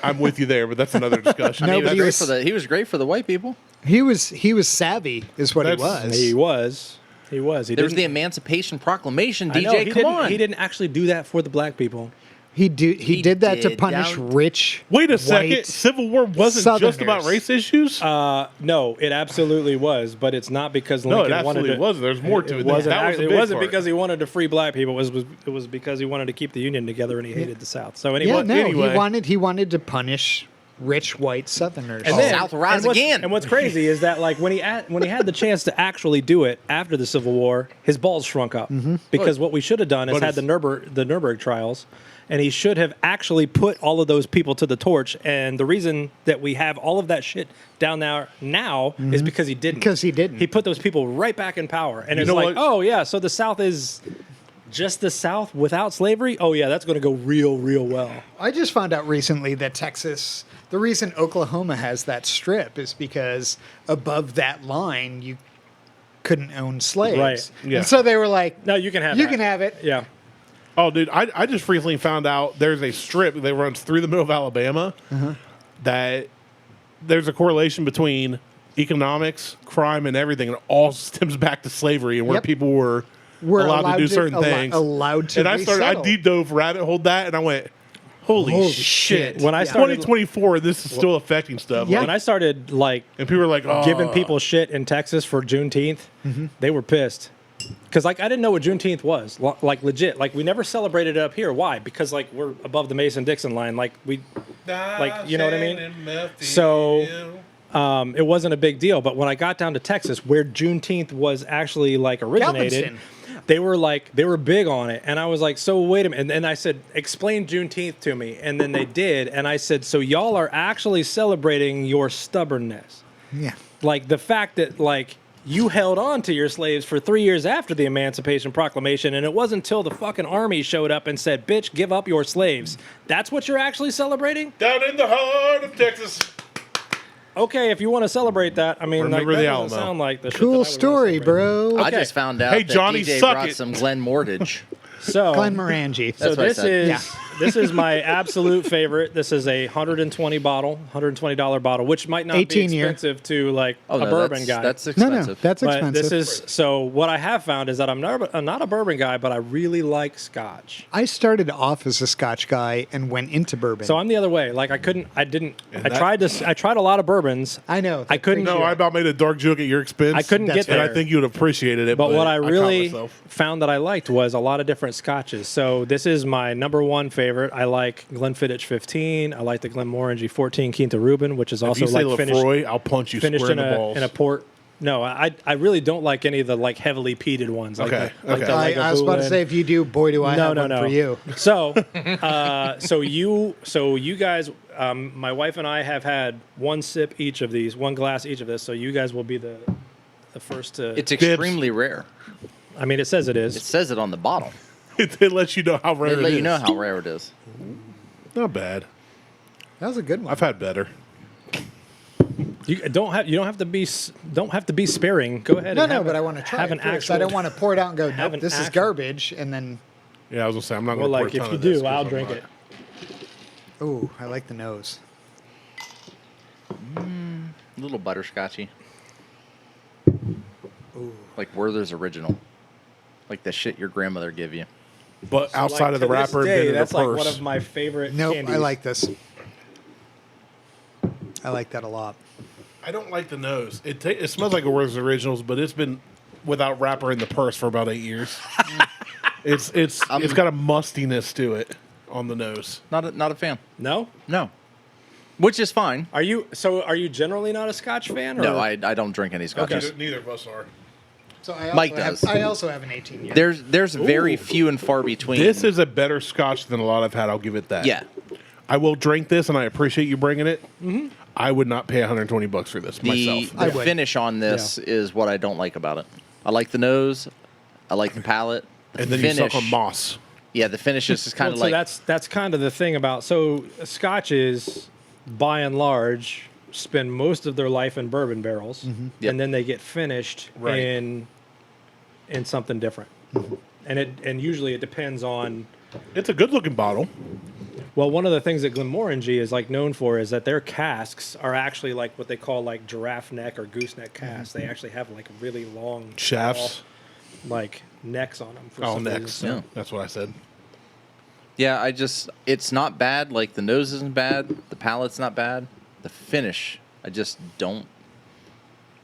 I'm with you there, but that's another discussion. No, he was but great he was great for the white people. He was savvy, is what he was. He was. There was the Emancipation Proclamation. I know, DJ, come on. He didn't actually do that for the black people. He did that to did. punish rich. Wait a second. white Civil War wasn't just about Southerners. race issues? No, it absolutely was, but it's not because no, Lincoln it wanted absolutely to. wasn't. There's more to it. It wasn't. That was the It big wasn't part. because he wanted to free black people. It was because he wanted to keep the Union together and he hated the South. So anyway, Yeah, no, anyway. he wanted to punish rich white Southerners. And then- South rise again. And what's crazy is that like when he had the chance to actually do it after the Civil War, his balls shrunk up because what we should have done is But had the Nuremberg trials, and he should have actually put all of those people to the torch. And the reason that we have all of that shit down there now is because he didn't. Because he didn't. He put those people right back in power, and it's know like, what? oh yeah, so the South is just the South without slavery. Oh yeah, that's going to go real well. I just found out recently that Texas, the reason Oklahoma has that strip is because above that line you couldn't own slaves. Right. Yeah. And so they were like, No, you can have. you that. can have it. Yeah. Oh, dude, I just recently found out there's a strip that runs through the middle of Alabama that there's a correlation between economics, crime, and everything. And it all stems back to slavery and where Yep. people were allowed to do certain things. Allowed to And I resettle. deep dove rabbit hole that, and I went, holy shit. When I started- 2024, this is still affecting stuff. Yeah. Like, When I started like and people were like, oh. giving people shit in Texas for Juneteenth, they were pissed. Because like I didn't know what Juneteenth was, like legit. Like we never celebrated it up here. Why? Because like we're above the Mason-Dixon line. Like we, like you know what I mean. So it wasn't a big deal. But when I got down to Texas, where Juneteenth was actually like originated, Galveston. they were big on it. And I was like, so wait a minute. And I said, explain Juneteenth to me. And then they did. And I said, so y'all are actually celebrating your stubbornness. Yeah. Like the fact that like you held on to your slaves for 3 years after the Emancipation Proclamation, and it wasn't until the fucking army showed up and said, bitch, give up your slaves. That's what you're actually celebrating? Down in the heart of Texas. Okay, if you want to celebrate that, I mean, like, Remember that the doesn't Alamo. sound like the shit that I Cool would wanna story, celebrate. bro. I Okay. just found out Hey, that Johnny, DJ suck brought it. some Glen Mortage. So, Glenn Morangi. so That's what I this said. is Yeah. this is my absolute favorite. This is a $120 bottle, which might not be 18-year. expensive to like Oh, a no, bourbon guy. That's No, expensive. that's But expensive. this is so. What I have found is that I'm not a bourbon guy, but I really like Scotch. I started off as a Scotch guy and went into bourbon. So I'm the other way. Like I that- tried a lot of bourbons. I know. I couldn't. No, I about made a dark joke at your expense. I couldn't That's get there. And I think you would have appreciated it. But what I caught really myself. found that I liked was a lot of different Scotches. So this is my number one favorite. I like Glenfiddich 15. I like the Glenmorangie 14 Quinta Ruben, which is If also you say like Lefroy, I'll punch you finished square in in the balls. a port. No, I really don't like any of the like heavily peated ones. Like Okay, the, like okay. the I was about to Lagavulin. say, if you do, boy, do I have one for you. So, so you guys, my wife and I have had one sip each of these, one glass each of this. So you guys will be the first to. It's extremely rare. I mean, it says it It is. says it on the bottle. It lets you know how rare They it let is. you know how rare it is. Not bad. That was a good one. I've had better. You don't have to be sparing. Go ahead. no, and have but a- I want to try have it an first. actual. I don't want to pour it out and go, have nope, an this is actual- garbage. And then, Yeah, I was gonna say I'm not Well, gonna. like pour a if ton you of this do, 'cause I'll I'm drink not- it. ooh, I like the nose. A little butterscotchy. Like Werther's Original. Like the shit your grandmother give you. But outside of the to this wrapper, day, and that's in a like purse. one of my favorite. Nope, candies. I like this. I like that a lot. I don't like the nose. It smells like a Werther's Originals, but it's been without wrapper in the purse for about 8 years. it's got a mustiness to it on the nose. Not a fan. No. No. Which is fine. Are you generally not a Scotch fan? Or? No, I don't drink any scotches. Neither of us are. So I also Mike have, does. I also have an 18-year. There's very few and far between. This is a better Scotch than a lot I've had. I'll give it that. Yeah. I will drink this, and I appreciate you bringing it. Mm-hmm. I would not pay $120 for this The myself. I would. finish on this is what I don't like about it. I like the nose. I like the palate. The And then finish, you suck on moss. Yeah, the finish is just kind of Well, like so that's kind of the thing about Scotch is by and large, spend most of their life in bourbon barrels, Yep. and then they get finished Right. in something different. And usually it depends on. It's a good looking bottle. Well, one of the things that Glenmorangie is like known for is that their casks are actually like what they call like giraffe neck or gooseneck casks. They actually have like really long Shafts. tall, like necks on them. For Oh, some necks. reason. Yeah. That's what I said. Yeah, it's not bad. Like the nose isn't bad. The palate's not bad. The finish, I just don't.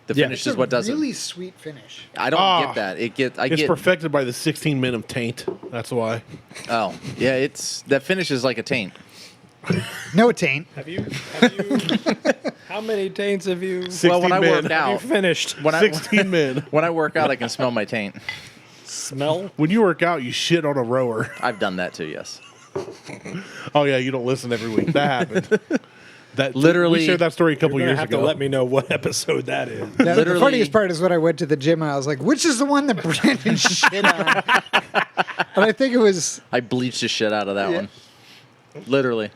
The Yeah. finish It's is a what doesn't. really sweet finish. I don't Ah. get that. I It's get. perfected by the 16 min of taint. That's why. Oh, yeah. It's that finish is like a taint. No, it ain't. Have you how many taints have you, 16 Well, when I min. work have you out, finished? when I 16 min. when I work out, I can smell my taint. Smell? When you work out, you shit on a rower. I've done that too. Yes. Oh yeah, you don't listen every week. That happened. That Literally- we shared that story a couple You're gonna years have ago. to let me know what episode that is. The Literally- funniest part is when I went to the gym and I was like, which is the one that Brandon shit on? And I think it was, I bleached the shit out of that one. Literally.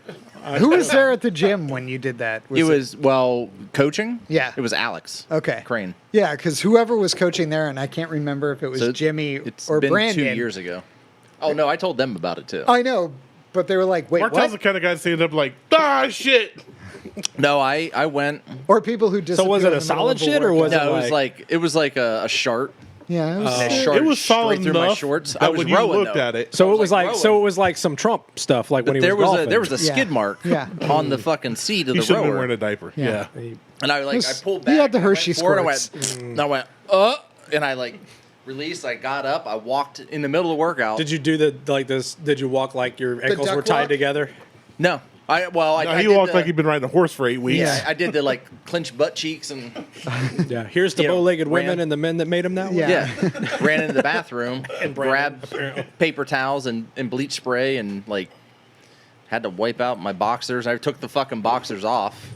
who was there at the gym when you did that? It was, well, coaching? Yeah. It was Alex. Okay. Crane. Yeah, because whoever was coaching there, and I can't remember if it was So Jimmy It's or been Brandon. 2 years ago. Oh, no, I told them about it too. I know, but they were like, wait, Markel's the what? kind of guy that stands up like, shit. No, I went. Or people who disappear So was it in a the middle solid of a shit or was workout. No, it it was like a shart. Yeah, it was, And it shorted It was solid straight through my enough shorts. that I was when you rowing, looked though. at it, So I it was like rowing. some Trump stuff like when he There was was golfing. there was a Yeah. skid mark Yeah. on the fucking seat of he the should have been rower. wearing a diaper. Yeah. Yeah. And I He pulled back. had the and I went Hershey forward, squirts. and I went, and I like released. I got up. I walked in the middle of the workout. Did you do the like this? Did you walk like your ankles duck were tied walk? together? No. I No, I he did walked the- like he'd been riding a horse for 8 weeks. Yeah, I did the like clench butt cheeks and Yeah. Here's the You know, bow-legged women ran- and the men that made them that way. Yeah. ran into the bathroom, And Brandon, grabbed paper towels and bleach spray and like had to wipe out my boxers. I took the fucking boxers off,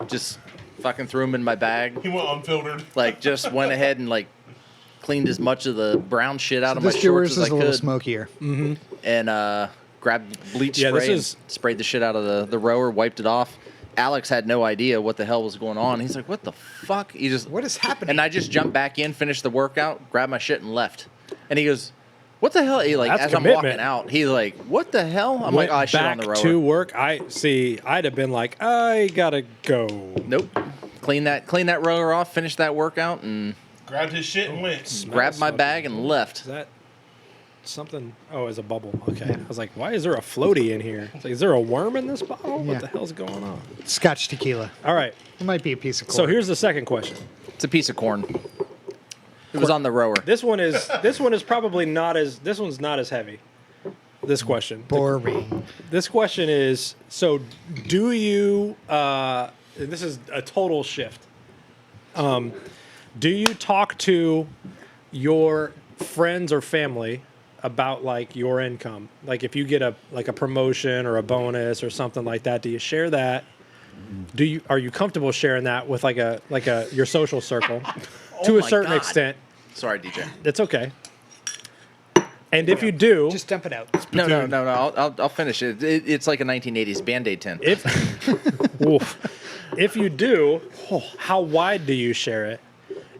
just fucking threw them in my bag. He went unfiltered. Like just went ahead and like cleaned as much of the brown shit out of my this shorts yours as is I a little could, smokier. and grabbed bleach Yeah, this spray is- and sprayed the shit out of the rower, wiped it off. Alex had no idea what the hell was going on. He's like, "What the fuck?" He just What is happening? And I just jumped back in, finished the workout, grabbed my shit, and left. And he goes, "What the hell?" He like That's as I'm commitment. walking out, he's like, "What the hell?" I'm Went like, "Oh, I shit back on the rower." to work. I'd have been like, I gotta go. Nope. Clean that rower off, finish that workout, and Grabbed his shit and went. grabbed my bag and left. Is that something? Oh, it's a bubble. Okay. I was like, why is there a floaty in here? It's like, is there a worm in this bottle? Yeah. What the hell's going on? Scotch tequila. All right. It might be a piece of corn. So here's the second question. It's a piece of corn. It was on the rower. This one is probably not as this one's not as heavy. This question. boring. This question is, so do you and this is a total shift. Do you talk to your friends or family about like your income? Like if you get a promotion or a bonus or something like that, do you share that? Are you comfortable sharing that with like a your social circle to a my certain God. extent? Sorry, DJ. It's okay. And if you do, Just dump it out. No. I'll finish it. It's like a 1980s Band-Aid tin. if you do, how wide do you share it?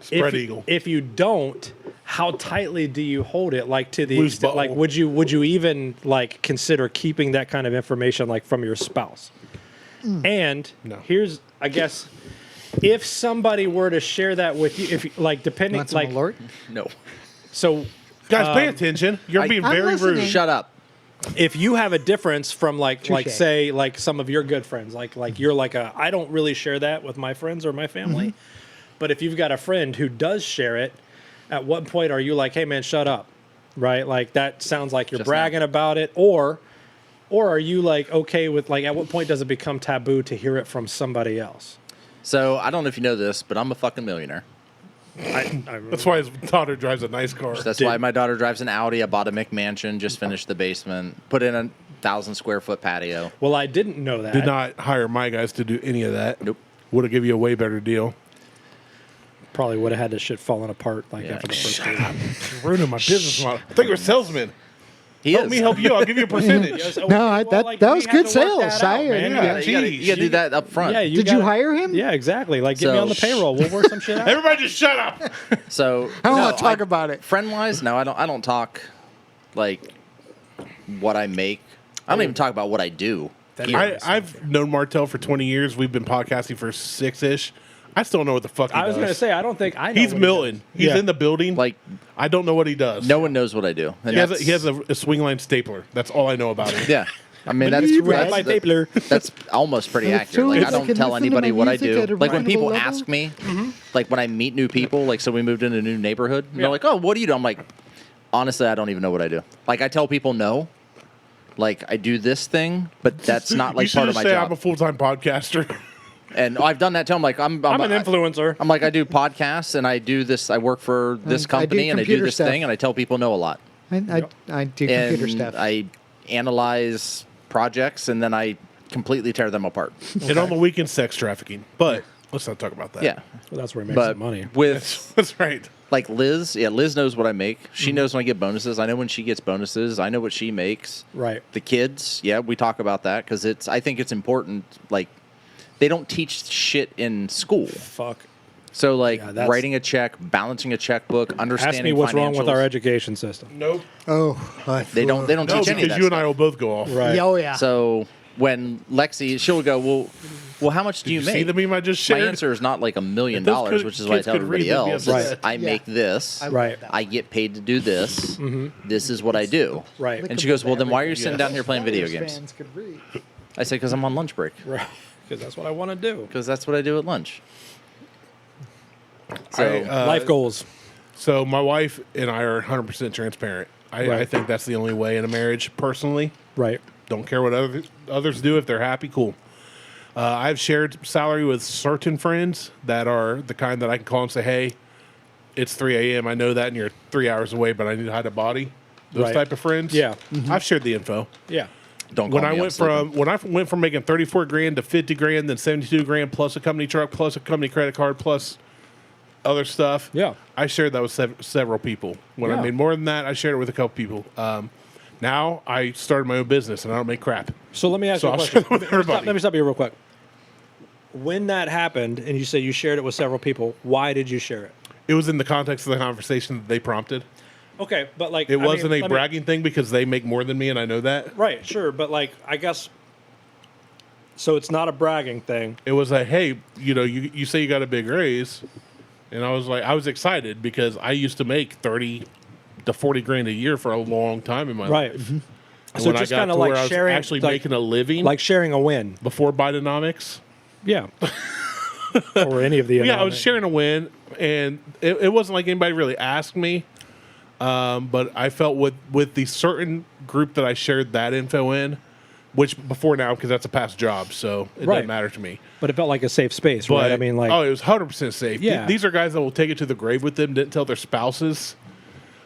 Spread eagle. If you don't, how tightly do you hold it? Like to the Loose extent, like butthole. would you even like consider keeping that kind of information like from your spouse? And No. here's, I guess, if somebody were to share that with you, if like depending Want some like alert? No. so Guys, pay attention. You're being I'm very listening. rude. Shut up. if you have a difference from like Touche. say like some of your good friends, like you're like I don't really share that with my friends or my family, but if you've got a friend who does share it, at what point are you like, hey man, shut up, right? Like that sounds like you're Just bragging about it, or are you like okay with like at what point does it become taboo to hear it from somebody else? So I don't know if you know this, but I'm a fucking millionaire. That's why his daughter drives a nice car. That's why my daughter drives an Audi. I bought a McMansion, just finished the basement, put in a 1,000 square foot patio. Well, I didn't know that. Did not hire my guys to do any of that. Nope. Would have given you a way better deal. Probably would have had this shit falling apart like Yeah. after the first Shut day. Ruining my business model. I think we're salesmen. He Help is. me help you. I'll give you a percentage. No, that was good sales. Yeah, You gotta do that up front. Yeah, Did you hire him? Yeah, exactly. Like, get me So- on the payroll. We'll work some shit out. Everybody just shut up. So I don't want to talk about it. Friend wise, no, I don't talk like what I make. I don't even talk about what I do. I've known Martel for 20 years. We've been podcasting for 6-ish. I still don't know what the fuck he does. I was going to say, I don't think I know. He's what Milton. He's Yeah. in the building. Like I don't know what he does. no one knows what I do. And He has a swing line stapler. That's all I know about him. yeah. I mean that's My stapler. that's almost pretty accurate. Like I don't tell anybody what I do. Like when people ask me, like when I meet new people, like so we moved in a new neighborhood, and they're like, "Oh, what do you do?" I'm like, honestly, I don't even know what I do. Like I tell people no. Like I do this thing, but that's not like You part of should my say job. I'm a full-time podcaster. And I've done that too. I'm like, I'm I'm an influencer. I'm like, I do podcasts and I do this. I work for this I do company and I do computer this stuff. thing and I tell people no a lot. I do computer And stuff. I analyze projects and then I completely tear them apart. And on the weekend, sex trafficking. But let's not talk about that. Yeah, Well, that's where he makes but some money. with That's right. like Liz, Liz knows what I make. She knows when I get bonuses. I know when she gets bonuses. I know what she makes. Right. The kids, we talk about that because I think it's important. Like they don't teach shit in school. Fuck. So like Yeah, that's- writing a check, balancing a checkbook, understanding. Ask me what's wrong with financials. our education system. Nope. They don't No, teach any of because that you and I stuff. will both go off. Right. Oh yeah. So when Lexi, she'll go, well, how much do you You make? see the meme I just My shared? answer is not like $1 million, If those could- which is what I kids tell could read, everybody they'd be else. upset. Is I make this. Right. I get paid to do this. This is what I do. Right. And she goes, well, then why are you sitting down here playing video games? Fans could read. I say, because I'm on lunch break. Right. Because that's what I want to do. Because that's what I do at lunch. So Life goals. So my wife and I are 100% transparent. I Right. think that's the only way in a marriage, personally. Right. Don't care what others do. If they're happy, cool. I've shared salary with certain friends that are the kind that I can call and say, hey, it's 3 a.m. I know that, and you're 3 hours away, but I need to hide a body. Those Right. type of friends. Yeah. I've shared the info. Yeah. don't call When I me, went from making 34 grand to 50 grand, then 72 grand plus a company truck, plus a company credit card, plus other stuff. Yeah. I shared that with several people. When I Yeah. made more than that, I shared it with a couple people. Now I started my own business and I don't make crap. So let me ask So you a I'll question. share that with everybody. Let me stop you real quick. When that happened, and you say you shared it with several people, why did you share it? It was in the context of the conversation that they prompted. Okay, but like It wasn't a bragging thing because they make more than me and I know that. Right, sure, but like I guess. So it's not a bragging thing. It was like, hey, you say you got a big raise, and I was excited because I used to make 30 to 40 grand a year for a long time in my Right. life. And So when I just got kind to of where like I was sharing, actually like, making a living, like sharing a win. before Bidenomics. Yeah. Or any of the. Yeah, I was sharing a win, and it wasn't like anybody really asked me. But I felt with the certain group that I shared that info in, which before now, because that's a past job, so it Right. doesn't matter to me. But it felt like a safe space, But, right? I mean, like. oh, it was 100% safe. Yeah. These are guys that will take it to the grave with them, didn't tell their spouses.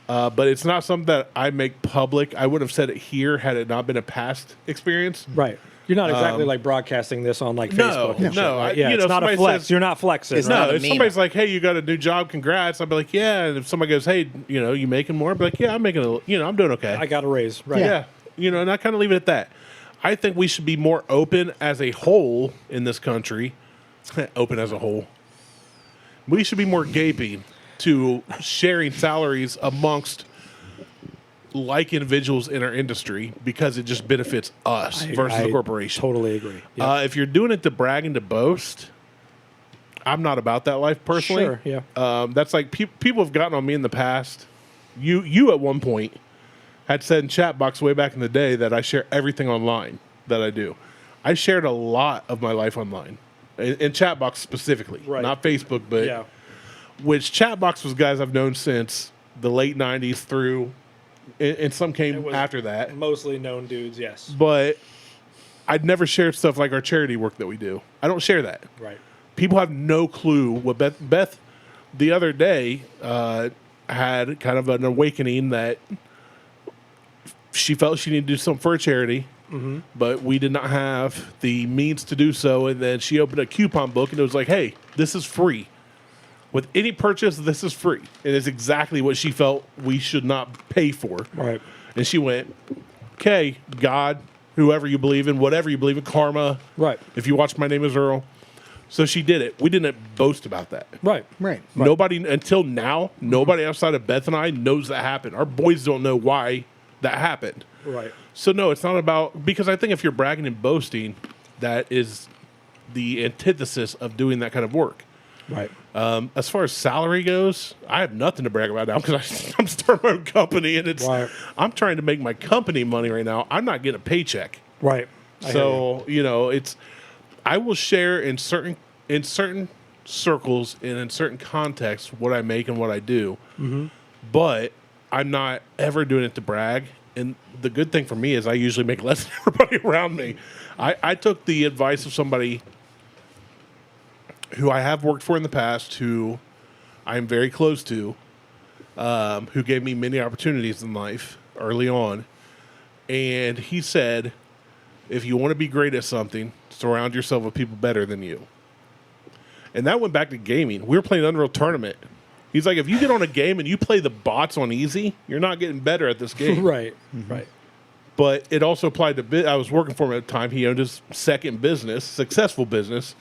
But it's not something that I make public. I would have said it here had it not been a past experience. Right. You're not exactly like broadcasting this on like No, Facebook. and shit, no, right? I- Yeah, you it's know, not a somebody flex. says- You're not flexing. It's right? not No, a if meme. somebody's like, "Hey, you got a new job, congrats," I'd be like, "Yeah." And if somebody goes, "Hey, you making more?" I'd be like, "Yeah, I'm making I'm doing okay." I got a raise. Right. Yeah, and I kind of leave it at that. I think we should be more open as a whole in this country. Open as a whole. We should be more gaping to sharing salaries amongst like individuals in our industry because it just benefits us versus the corporation. Totally agree. Yeah. If you're doing it to brag and to boast, I'm not about that life personally. Sure, yeah. That's like people have gotten on me in the past. You at one point had said in chat box way back in the day that I share everything online that I do. I shared a lot of my life online, in chat box specifically, Right. not Facebook, but Yeah. which chat box was guys I've known since the late '90s through, and some It came was after that. Mostly known dudes, yes. But I'd never shared stuff like our charity work that we do. I don't share that. Right. People have no clue what Beth the other day had kind of an awakening that she felt she needed to do something for a charity, but we did not have the means to do so. And then she opened a coupon book and it was like, hey, this is free. With any purchase, this is free. And it's exactly what she felt we should not pay for. Right. And she went, okay, God, whoever you believe in, whatever you believe in, karma. Right. If you watch My Name is Earl. So she did it. We didn't boast about that. Right. Right. Nobody, until now, nobody outside of Beth and I knows that happened. Our boys don't know why that happened. Right. So no, it's not about, because I think if you're bragging and boasting, that is the antithesis of doing that kind of work. Right. As far as salary goes, I have nothing to brag about now because I'm starting my own company and Right. I'm trying to make my company money right now. I'm not getting a paycheck. Right. So, I will share in certain circles and in certain contexts what I make and what I do. Mm-hmm. But I'm not ever doing it to brag. And the good thing for me is I usually make less than everybody around me. I took the advice of somebody who I have worked for in the past, who I am very close to, who gave me many opportunities in life early on. And he said, if you want to be great at something, surround yourself with people better than you. And that went back to gaming. We were playing Unreal Tournament. He's like, if you get on a game and you play the bots on easy, you're not getting better at this game. Right. Mm-hmm. Right. But it also applied to I was working for him at the time. He owned his second business, successful business.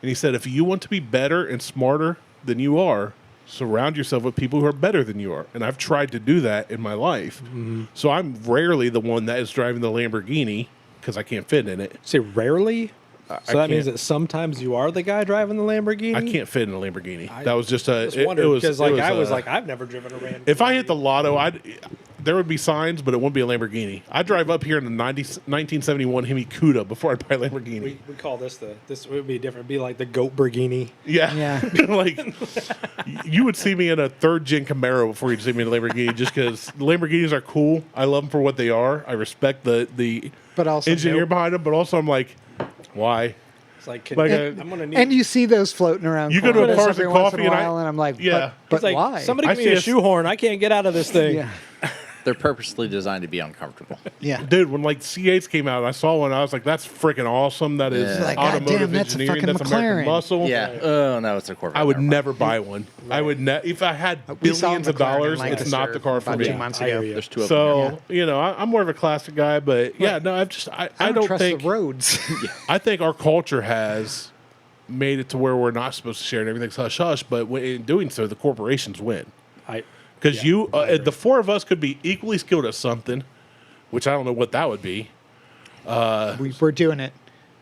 And he said, if you want to be better and smarter than you are, surround yourself with people who are better than you are. And I've tried to do that in my life. Mm-hmm. So I'm rarely the one that is driving the Lamborghini because I can't fit in it. Say rarely? So that means can't- that sometimes you are the guy driving the Lamborghini? I can't fit in a Lamborghini. That was just a. I wondered because I was a- like, I've never driven a Lamborghini. if I hit the lotto, there would be signs, but it wouldn't be a Lamborghini. I drive up here in the 1971 Hemi Cuda before I buy a Lamborghini. we call this this would be different. It'd be like the Goat Burghini. Yeah. Yeah. Like, you would see me in a third-gen Camaro before you'd see me in a Lamborghini just because Lamborghinis are cool. I love them for what they are. I respect the But also engineer nope. behind them, but also I'm like, why? It's like, Like I'm gonna need. And you see those floating around. You go to a corners Cars every and once Coffee in a and while, and I'm like, Yeah. but it's like, why? somebody I give me a see a- shoehorn. I can't get out of this thing. Yeah. They're purposely designed to be uncomfortable. Yeah. Dude, when like C8s came out, I saw one. I was like, "That's freaking awesome! That is Yeah. Like, God automotive damn, that's a engineering. fucking That's American McLaren." muscle." Yeah. Oh, no, it's a Corvette. I would Never mind. never buy one. I would if I had We saw billions of McLaren in dollars. It's Lancaster not the car for about me. 2 months I ago. hear you. There's two of them. So I'm more of a classic guy, but yeah, no, I don't trust think the roads. I think our culture has made it to where we're not supposed to share and everything's hush hush. But in doing so, the corporations win because the four of us could be equally skilled at something, which I don't know what that would be. We're doing it.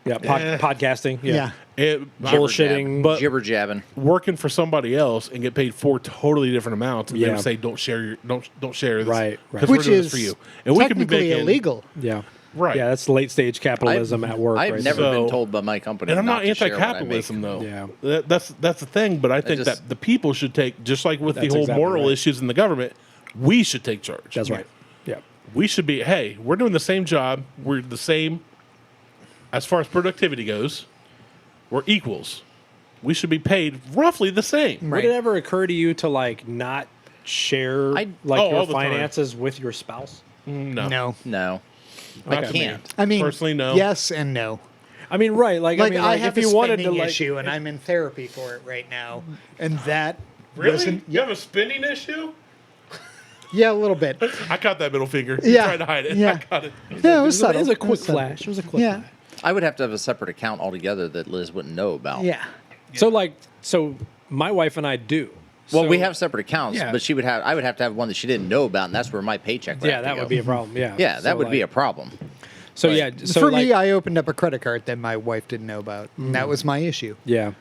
Yeah, podcasting. Yeah. Bullshitting. but Jibber jabbing. working for somebody else and get paid four totally different amounts, and they Yeah. would say, "Don't share this, Right. Because Which we're doing is this for you." And we could be technically making illegal. Yeah. Right. Yeah, that's late stage capitalism at work. I've right never there. been So- told by my company. And I'm not to share what I anti-capitalism, make. though. Yeah. That's the thing. But I think just- that the people should take, just like with the That's whole exactly moral right. issues in the government, we should take charge. That's right. Yeah. We should be. Hey, we're doing the same job. We're the same as far as productivity goes. We're equals. We should be paid roughly the same. Right. Would it ever occur to you to like not share I- all your the time. finances with your spouse? No. No, Not I to me. can't. I mean, Personally, no. Yes and no. I mean, right? Like, Like, I mean, I like have if a you wanted to, spending like, issue, and I'm in therapy for it right now, and that Really? wasn't. You have a spending issue? Yeah, a little bit. I caught that middle finger. Yeah. Tried to hide it. Yeah. I got it. No, it was it subtle. was a quick subtle. flash. It was a quick Yeah. flash. I would have to have a separate account altogether that Liz wouldn't know about. Yeah. So my wife and I do. Well, So- we have separate accounts, Yeah. but I would have to have one that she didn't know about, and that's where my paycheck would Yeah, have to that go. would be a problem. Yeah. Yeah, that So, would be a like- problem. So Right. yeah. So For like, me, I opened up a credit card that my wife didn't know about, and that was my issue. yeah.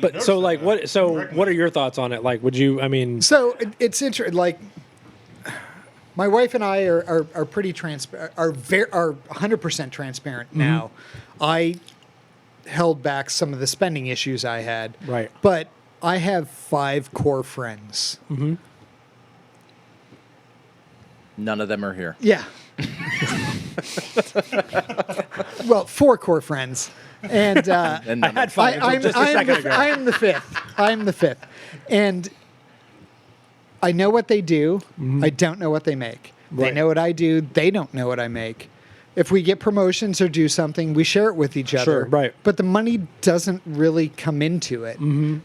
But so like what? So what are your thoughts on it? Like, would you? I mean, So it's interesting. Like, my wife and I are pretty transparent. Are 100% transparent now. I held back some of the spending issues I had. Right. But I have 5 core friends. None of them are here. Yeah. Well, 4 core friends, and And none of- five until just a second ago. I am the 5th. I am the 5th, and I know what they do. I don't know what they make. They Right. know what I do. They don't know what I make. If we get promotions or do something, we share it with each other. Sure, right. But the money doesn't really come into it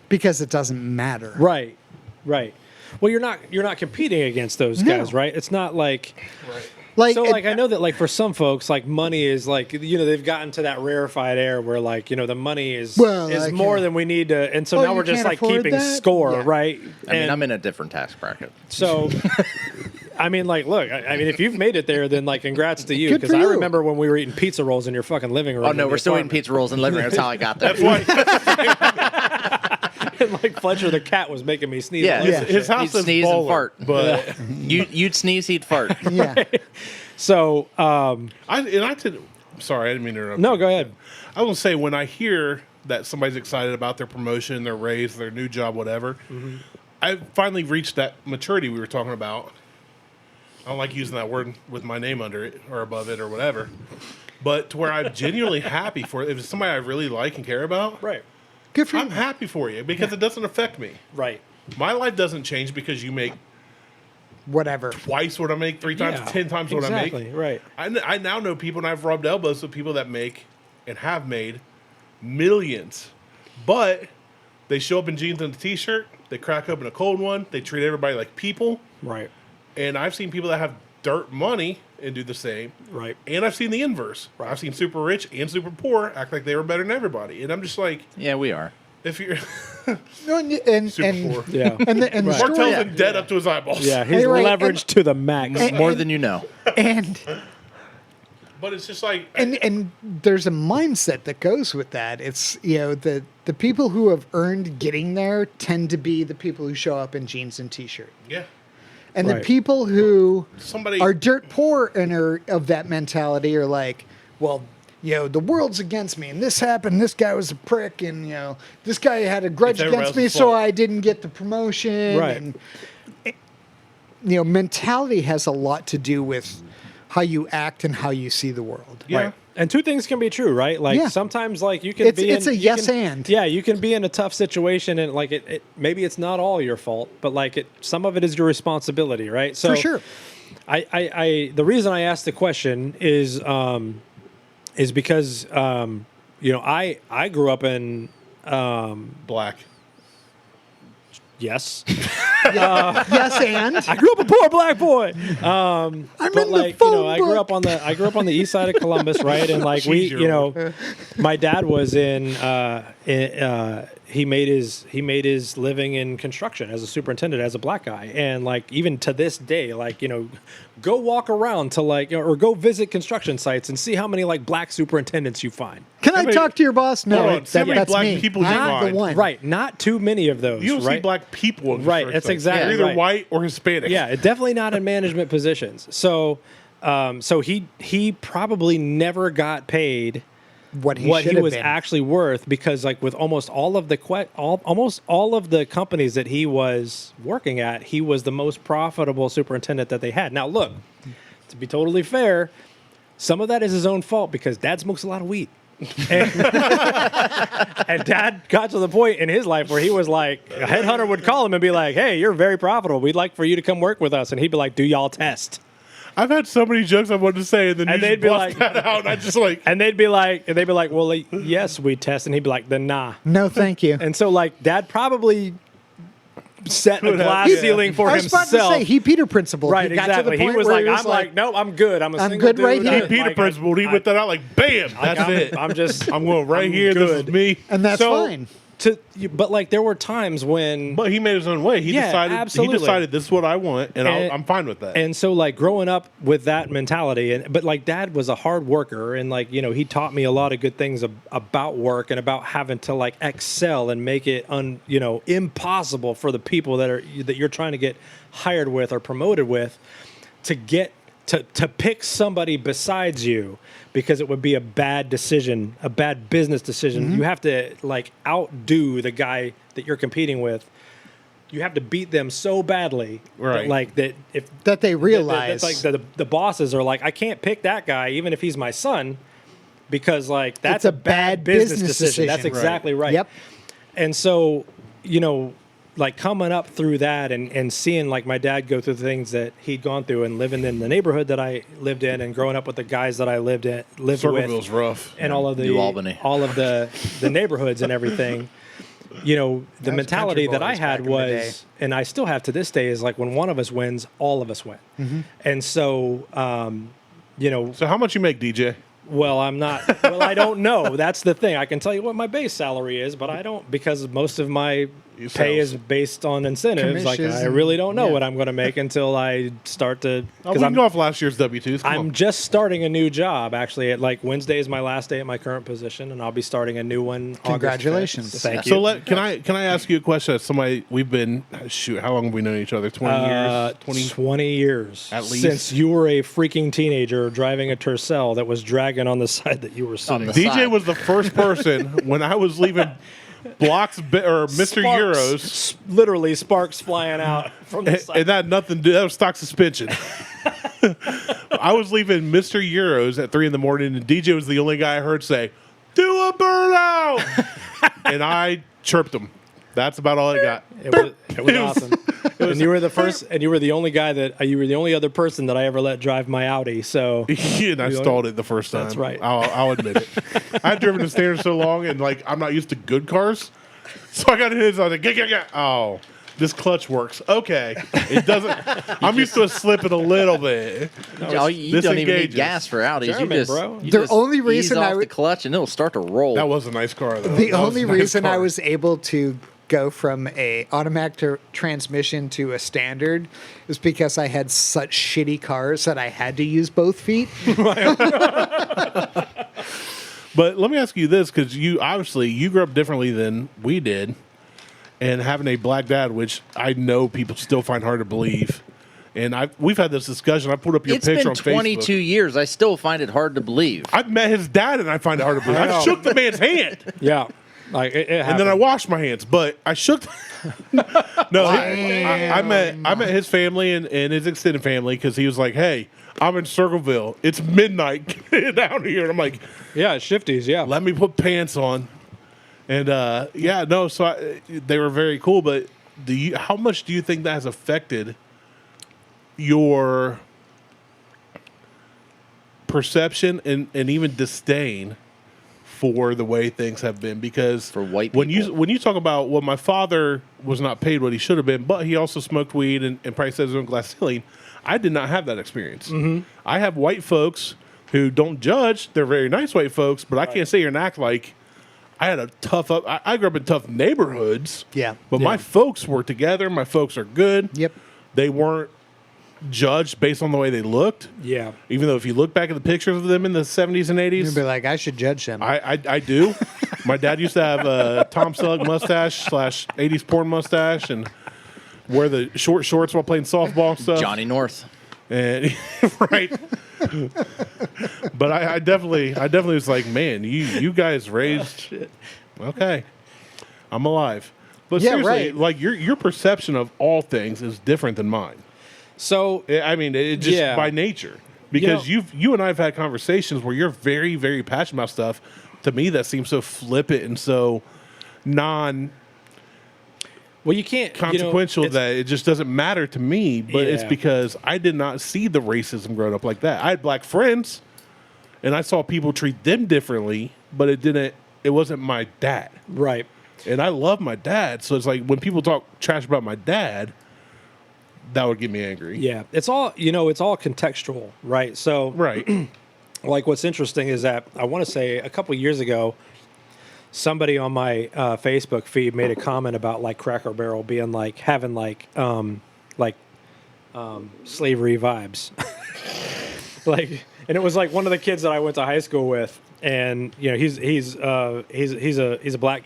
because it doesn't matter. right. Well, you're not competing against those guys, right? It's not like. Right. Like, So, like, I know that, like, for some folks, like, money is, like, they've gotten to that rarefied air where, like, the money is more than we need to, and so now you we're just, can't like, afford keeping that? score, Yeah. right? I mean, I'm in a different tax bracket. So, I mean, like, look, I mean, if you've made it there, then, like, congrats to you, Good because for I you. remember when we were eating pizza rolls in your fucking living room. Oh, no, in the we're still eating apartment. pizza rolls and living room. That's how I got there. And, like, Fletcher the cat was making me sneeze. Yeah. all over Yeah. the His shit. house He'd is sneeze and baller, fart. but You'd sneeze, he'd fart. yeah. So, sorry, I didn't mean to interrupt. no, you. go ahead. I was gonna say, when I hear that somebody's excited about their promotion, their raise, their new job, whatever, I finally reached that maturity we were talking about. I don't like using that word with my name under it or above it or whatever, but to where I'm genuinely happy for it. If it's somebody I really like and care about, Right. Good for you. I'm happy for you because it doesn't affect me. Right. My life doesn't change because you make Whatever. twice what I make, 3 times, Yeah, 10 times what I make. exactly, right. I now know people, and I've rubbed elbows with people that make and have made millions, but they show up in jeans and a t-shirt, they crack open a cold one, they treat everybody like people, Right. and I've seen people that have dirt money and do the same, Right. and I've seen the inverse. I've seen super rich and super poor act like they were better than everybody, and I'm just like, Yeah, we are. if you're No, and super and, poor. Yeah. and the Martel's story, in debt up to his eyeballs. Yeah, he's Right, leveraged to the max. More than you know. and But it's just like, and there's a mindset that goes with that. It's the people who have earned getting there tend to be the people who show up in jeans and t-shirt. yeah, And Right. the people who somebody are dirt poor and are of that mentality are like, well, the world's against me, and this happened. This guy was a prick, and this guy had a grudge It's everybody against me, else's so fault. I didn't get the promotion. Right. And mentality has a lot to do with how you act and how you see the world. yeah. Right. And two things can be true, right? Like Yeah. sometimes, like you can It's- be. it's a you yes can- and. Yeah, you can be in a tough situation, and like it maybe it's not all your fault, but like some of it is your responsibility, right? So For sure. I the reason I asked the question is because I grew up in Black. yes. Yes, and I grew up a poor black boy. I'm But in the like phone I book. grew up on the east side of Columbus, right? And like we, Jeez, my dad was he made his living in construction as a superintendent, as a black guy, and like even to this day, like go walk around to like or go visit construction sites and see how many like black superintendents you find. Can I many- talk to your boss? No, Hold on, see how many that's black me. people you I'm the find. one. Right, not too many of those. You don't right? see black people in Right, construction that's sites. exactly They're either right. white or Hispanic. Yeah, definitely not in management positions. So, so he probably never got paid What he what should he have was been. actually worth, because like with almost all of the companies that he was working at, he was the most profitable superintendent that they had. Now, look, to be totally fair, some of that is his own fault because Dad smokes a lot of weed. And, and Dad got to the point in his life where he was like, a headhunter would call him and be like, "Hey, you're very profitable. We'd like for you to come work with us." And he'd be like, "Do y'all test?" I've had so many jokes I wanted to say, and then And you they'd just be bust like- that out, and I just like, And they'd be like, "Well, yes, we test." And he'd be like, "Then nah." No, thank you. And so, like, Dad probably set a Could have, glass yeah. ceiling for I was about himself. to say, he Peter principle. Right, He got exactly. to the He point was where like, "I'm like, no, I'm good. I'm a I'm single good dude. right here." I- Hey, Peter like, Principle, he whipped that out like, bam, like, that's it. I'm just, I'm going right I'm here. This good. is me. and that's So- fine. but like, there were times when, But he made his own way. He Yeah, decided. absolutely. He decided this is what I want, and I'm fine with that. and so like growing up with that mentality, but like Dad was a hard worker, and like he taught me a lot of good things about work and about having to like excel and make it impossible for the people that you're trying to get hired with or promoted with to get to pick somebody besides you, because it would be a bad decision, a bad business decision. Mm-hmm. You have to like outdo the guy that you're competing with. You have to beat them so badly, Right. that, like that if That they that- realize. that's like the bosses are like, I can't pick that guy even if he's my son, because like that's It's a bad business decision. That's Right. exactly right. Yep. And so, like coming up through that and seeing like my dad go through the things that he'd gone through and living in the neighborhood that I lived in and growing up with the guys that I lived with Circleville's rough. and all of New Albany. all of the neighborhoods and everything, the That's mentality country that I boys had back in the day. was, and I still have to this day, is like when one of us wins, all of us win. And so, So how much you make, DJ? well, I don't know. That's the thing. I can tell you what my base salary is, but I don't, because most of my pay is based on incentives. Like, Commissions I really don't know yeah. what I'm going to make until I start to. We can go off last year's W-2s. Come I'm on. just starting a new job, actually. At like Wednesday is my last day at my current position, and I'll be starting a new one. August 5th. Congratulations. Thank you. So can I ask you a question? As somebody, we've been how long have we known each other? 20 years. 20 years. At least. Since you were a freaking teenager driving a Tercel that was dragging on the side that you were sitting. the on. DJ side. was the first person when I was leaving or Mr. Euros. Literally sparks flying out from the side. And that had nothing to do. That was stock suspension. I was leaving Mr. Euros at 3 a.m, and DJ was the only guy I heard say, "Do a burnout," and I chirped him. That's about all I got. It was awesome. And you were the first, and you were the only guy you were the only other person that I ever let drive my Audi. So And I stalled it the first time. That's right. I'll admit it. I've driven the Standard so long, and like I'm not used to good cars, so I got his. I was like, yeah. Oh, this clutch works. Okay, it doesn't. I'm used to it slipping a little bit. You don't even need disengages. gas for Audis. German, you just, bro. you The just only reason ease I off would- the clutch and it'll start to roll. That was a nice car, though. The That was only a nice reason I car. was able to go from a automatic transmission to a standard is because I had such shitty cars that I had to use both feet. But let me ask you this, because you grew up differently than we did, and having a black dad, which I know people still find hard to believe. And we've had this discussion. I put up your It's picture been on 22 Facebook. year I still find it hard to believe. I've met his dad, and I find it hard to believe. I shook the man's hand. yeah, like it And then I washed my hands, but I shook. No, I met his family and his extended family because he was like, "Hey, I'm in Circleville. It's midnight. Get down here." And I'm like, yeah, shifties, yeah. "Let me put pants on." And so they were very cool. But how much do you think that has affected your perception and even disdain for the way things have been? Because For white when people. you talk about, well, my father was not paid what he should have been, but he also smoked weed and probably says his own glass ceiling. I did not have that experience. Mm-hmm. I have white folks who don't judge. They're very nice white folks, but I can't sit here and act like I had a tough up. I grew up in tough neighborhoods. Yeah. But my folks were together. My folks are good. Yep. They weren't judged based on the way they looked. Yeah. Even though if you look back at the pictures of them in the 70s and 80s, You'd be like, I should judge them. I do. My dad used to have a Tom Selleck mustache / 80s porn mustache and wear the short shorts while playing softball and stuff. Johnny North. And right. But I definitely was like, man, you guys raised. Okay, I'm alive. But Yeah, seriously, right. like your perception of all things is different than mine. So I mean, it just Yeah. by nature. Because you and I have had conversations where you're very, very passionate about stuff. To me, that seems so flippant and so non well, you can't consequential it's- that it just doesn't matter to me. But it's Yeah. because I did not see the racism growing up like that. I had black friends, and I saw people treat them differently, but it wasn't my dad. right. And I love my dad, so it's like when people talk trash about my dad, that would get me angry. Yeah, it's all contextual, right? So, Right. like, what's interesting is that I want to say a couple years ago, somebody on my Facebook feed made a comment about like Cracker Barrel being like having slavery vibes, like, and it was like one of the kids that I went to high school with, and he's a black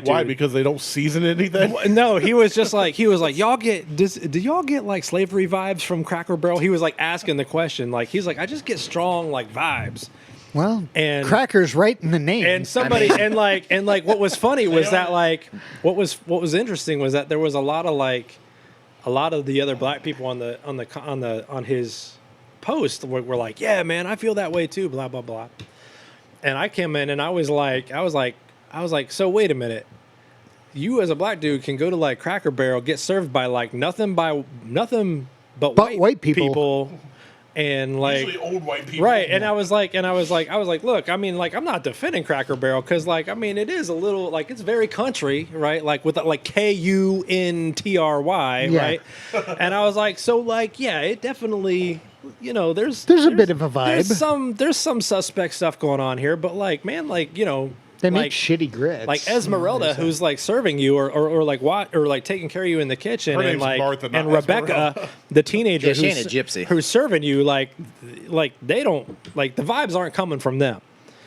dude. Why? Because they don't season anything? No, he was like, y'all do y'all get like slavery vibes from Cracker Barrel? He was like asking the question, like he's like, I just get strong like vibes. well, And- crackers right in the name. And somebody and what was funny was that like what was interesting was that there was a lot of the other black people on his post were like, yeah, man, I feel that way too, blah blah blah. And I came in and I was like, so wait a minute. You as a black dude can go to like Cracker Barrel, get served by like nothing but white white people. And like, Usually old white people. right. And I was like, look, I mean, like, I'm not defending Cracker Barrel because, like, I mean, it is a little, like, it's very country, right? Like, with, like, Kuntry, Yeah. right? And I was like, so, like, yeah, it definitely, you know, there's a bit of a vibe. There's some suspect stuff going on here, but, like, man, like, you know. They like, make shitty grits. like Esmeralda, who's like serving you or like what or like taking care of you in the kitchen, Her and name's like Martha, not and Rebecca, Esmeralda. the teenager, Yeah, she who's, ain't a gypsy. who's serving you, like they don't like the vibes aren't coming from them.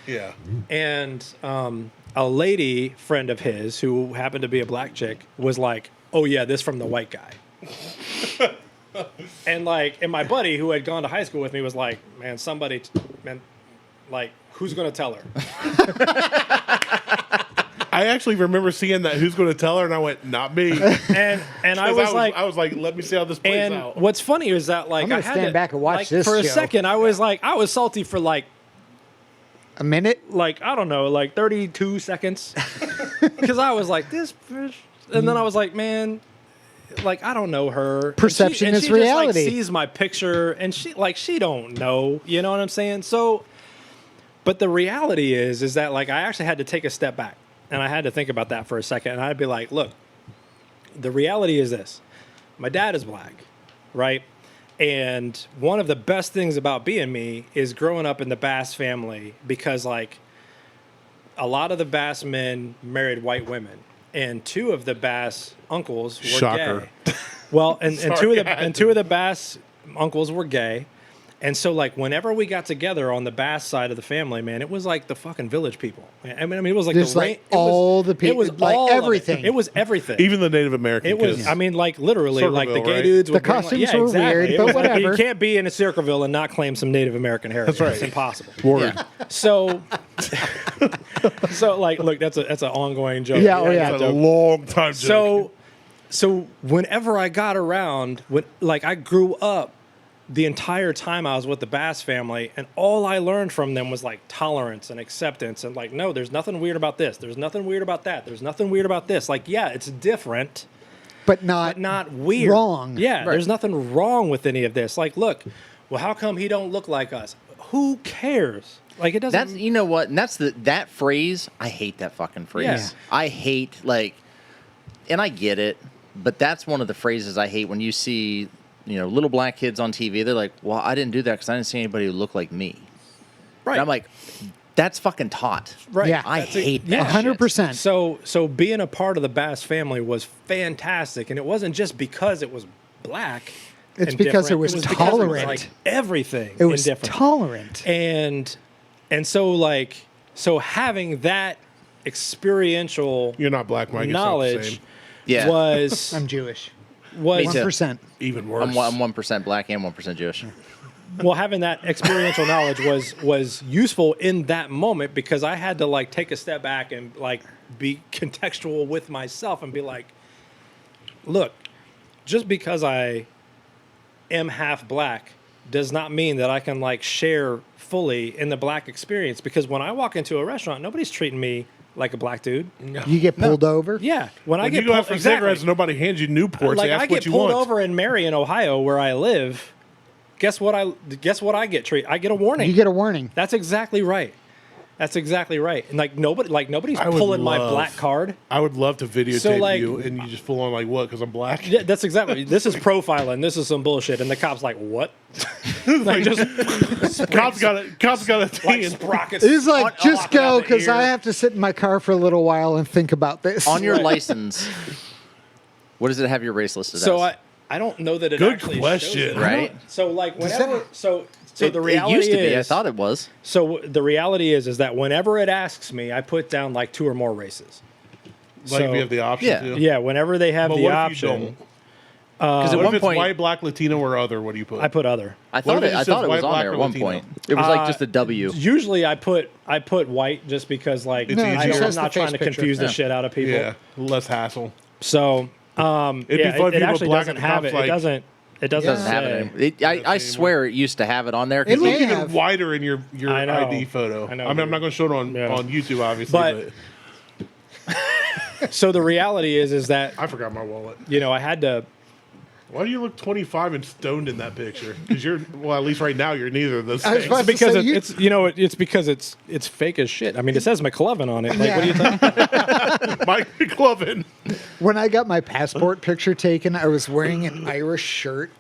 Yeah. And a lady friend of his who happened to be a black chick was like, "Oh yeah, this from the white guy." and my buddy who had gone to high school with me was like, "Man, like who's gonna tell her?" I actually remember seeing that. Who's going to tell her? And I went, not me. And I was like, let me see how this plays and out. what's funny is that like I'm gonna I had stand to, back and watch like, this for a show. second. I was salty for like a minute. I don't know, like 32 seconds, because I was like this, and then I was like, man, like I don't know her. Perception and is she just, like, reality. sees my picture, and she don't know. You know what I'm saying? So, but the reality is that like I actually had to take a step back. And I had to think about that for a second. And I'd be like, look, the reality is this. My dad is black, right? And one of the best things about being me is growing up in the Bass family because, like, a lot of the Bass men married white women. And two of the Bass uncles were Shocker. gay. Well, and Sorry, two of the Bass uncles were gay. And so, like, whenever we got together on the Bass side of the family, man, it was like the fucking village people. I mean, it was like Just the like all the people, It was like all of everything. It was everything. Even the Native American it was. kids. I mean, like literally, like the Circleville, gay right? dudes. The would bring, costumes like, yeah, were exactly. weird, It but was like, whatever. you can't be in a Circleville and not claim some Native American heritage. That's right. It's impossible. Word. Yeah. So, like, look, that's an ongoing joke. Yeah, oh, yeah. That's a long time joke. So whenever I got around, like I grew up the entire time I was with the Bass family, and all I learned from them was like tolerance and acceptance, and like, no, there's nothing weird about this. There's nothing weird about that. There's nothing weird about this. Like, yeah, it's different, but not weird. wrong. Yeah, Right. there's nothing wrong with any of this. Like, look, well, how come he don't look like us? Who cares? Like, it doesn't. That's you know what, and that's that phrase. I hate that fucking phrase. Yeah. I hate and I get it, but that's one of the phrases I hate when you see little black kids on TV. They're like, "Well, I didn't do that because I didn't see anybody who looked like me." right. And I'm like, that's fucking taught. right. Yeah. I hate that. 100%. So being a part of the Bass family was fantastic, and it wasn't just because it was black. It's and because it different. was because tolerant. like everything. It was indifferent. tolerant. and so having that experiential You're not black, Mike. knowledge Yeah. was I'm Jewish. Me too. 1%. Even worse. I'm 1% black and 1% Jewish. well, having that experiential knowledge was useful in that moment because I had to like take a step back and like be contextual with myself and be like, look, just because I am half black does not mean that I can like share fully in the black experience, because when I walk into a restaurant, nobody's treating me like a black dude. You get pulled over. Yeah, when I When get you go out pulled, for exactly. cigarettes and nobody hands you Newports, like they ask I get what you pulled want. over in Marion, Ohio, where I live. Guess what I get treated? I get a warning. You get a warning. That's exactly right. That's exactly right. And nobody's I would pulling my love- black card. I would love to videotape So, like- you and you just full on like, what, because I'm black? Yeah, that's exactly. This is profiling. This is some bullshit. And the cop's like, what? like just Cop's got a like thing. sprockets. He's like, just popping out go the because ear. I have to sit in my car for a little while and think about this. On your license, what does it have your race listed So as? I don't know that it Good actually question. shows it. Right? So like Does whenever that- so It- the reality it used to be. I is thought it was. so the reality is that whenever it asks me, I put down like 2 or more races. Like So- we have the option Yeah. to. Yeah, whenever they have But the what if you option, don't? Because at What one if it's point, white, black, Latino, or other? What do you put? I put other. I What thought if it it just was says white, on black, there or at one Latino? point. It was like just a W. Usually I put white just because like It's I'm easier. Just not the face trying to picture. confuse the Yeah. shit out of people. Yeah, less hassle. So It'd be funny it if you actually put black doesn't and the have cops it. like- It doesn't Doesn't have say. it anymore. I swear it used to have it on there. 'cause It It looks may even have. wider in your I know. ID photo. I know, I'm dude. not going to show it on, Yeah. on YouTube, obviously, But- but So the reality is that I forgot my wallet. I had to Why do you look 25 and stoned in that picture? Because well, at least right now, you're neither of those I was things. about to Because say, it's because it's fake as shit. I mean, it says McLovin on it. Like, Yeah. what do you think? Mike McLovin. when I got my passport picture taken, I was wearing an Irish shirt,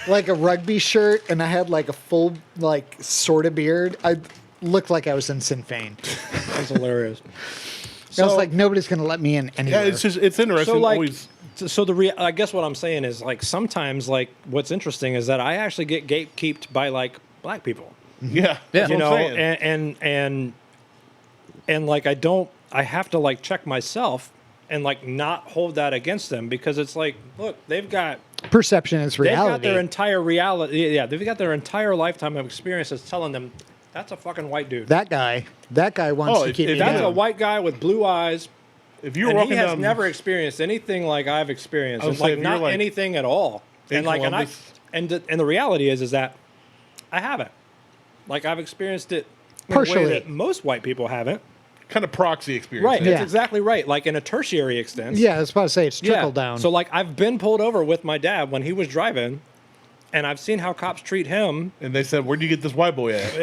like a rugby shirt, and I had like a full, like, sort of beard. I looked like I was in Sinn Fein. That's hilarious. I was like, nobody's going to let me in anywhere. Yeah, it's interesting. So, like, always. so I guess what I'm saying is, like, sometimes, like, what's interesting is that I actually get gatekeeped by, like, black people. Yeah, Yeah. that's You what know, I'm saying. and like, I have to, like, check myself and, like, not hold that against them, because it's like, look, they've got Perception is reality. They've got their entire reality. Yeah, they've got their entire lifetime of experiences telling them that's a fucking white dude. That guy wants to keep me That's down. a white guy with blue eyes. If you were And walking he has down, never experienced anything like I've experienced. I would It's say like if you're, not like, anything at all. in And like Columbus- and the reality is that I haven't. Like, I've experienced it in a Partially. way that most white people haven't. kind of proxy experience. Right. Yeah. That's exactly right. Like, in a tertiary extent. Yeah, I was about to say it's trickle down. So, like, I've been pulled over with my dad when he was driving, and I've seen how cops treat him. And they said, "Where'd you get this white boy at?"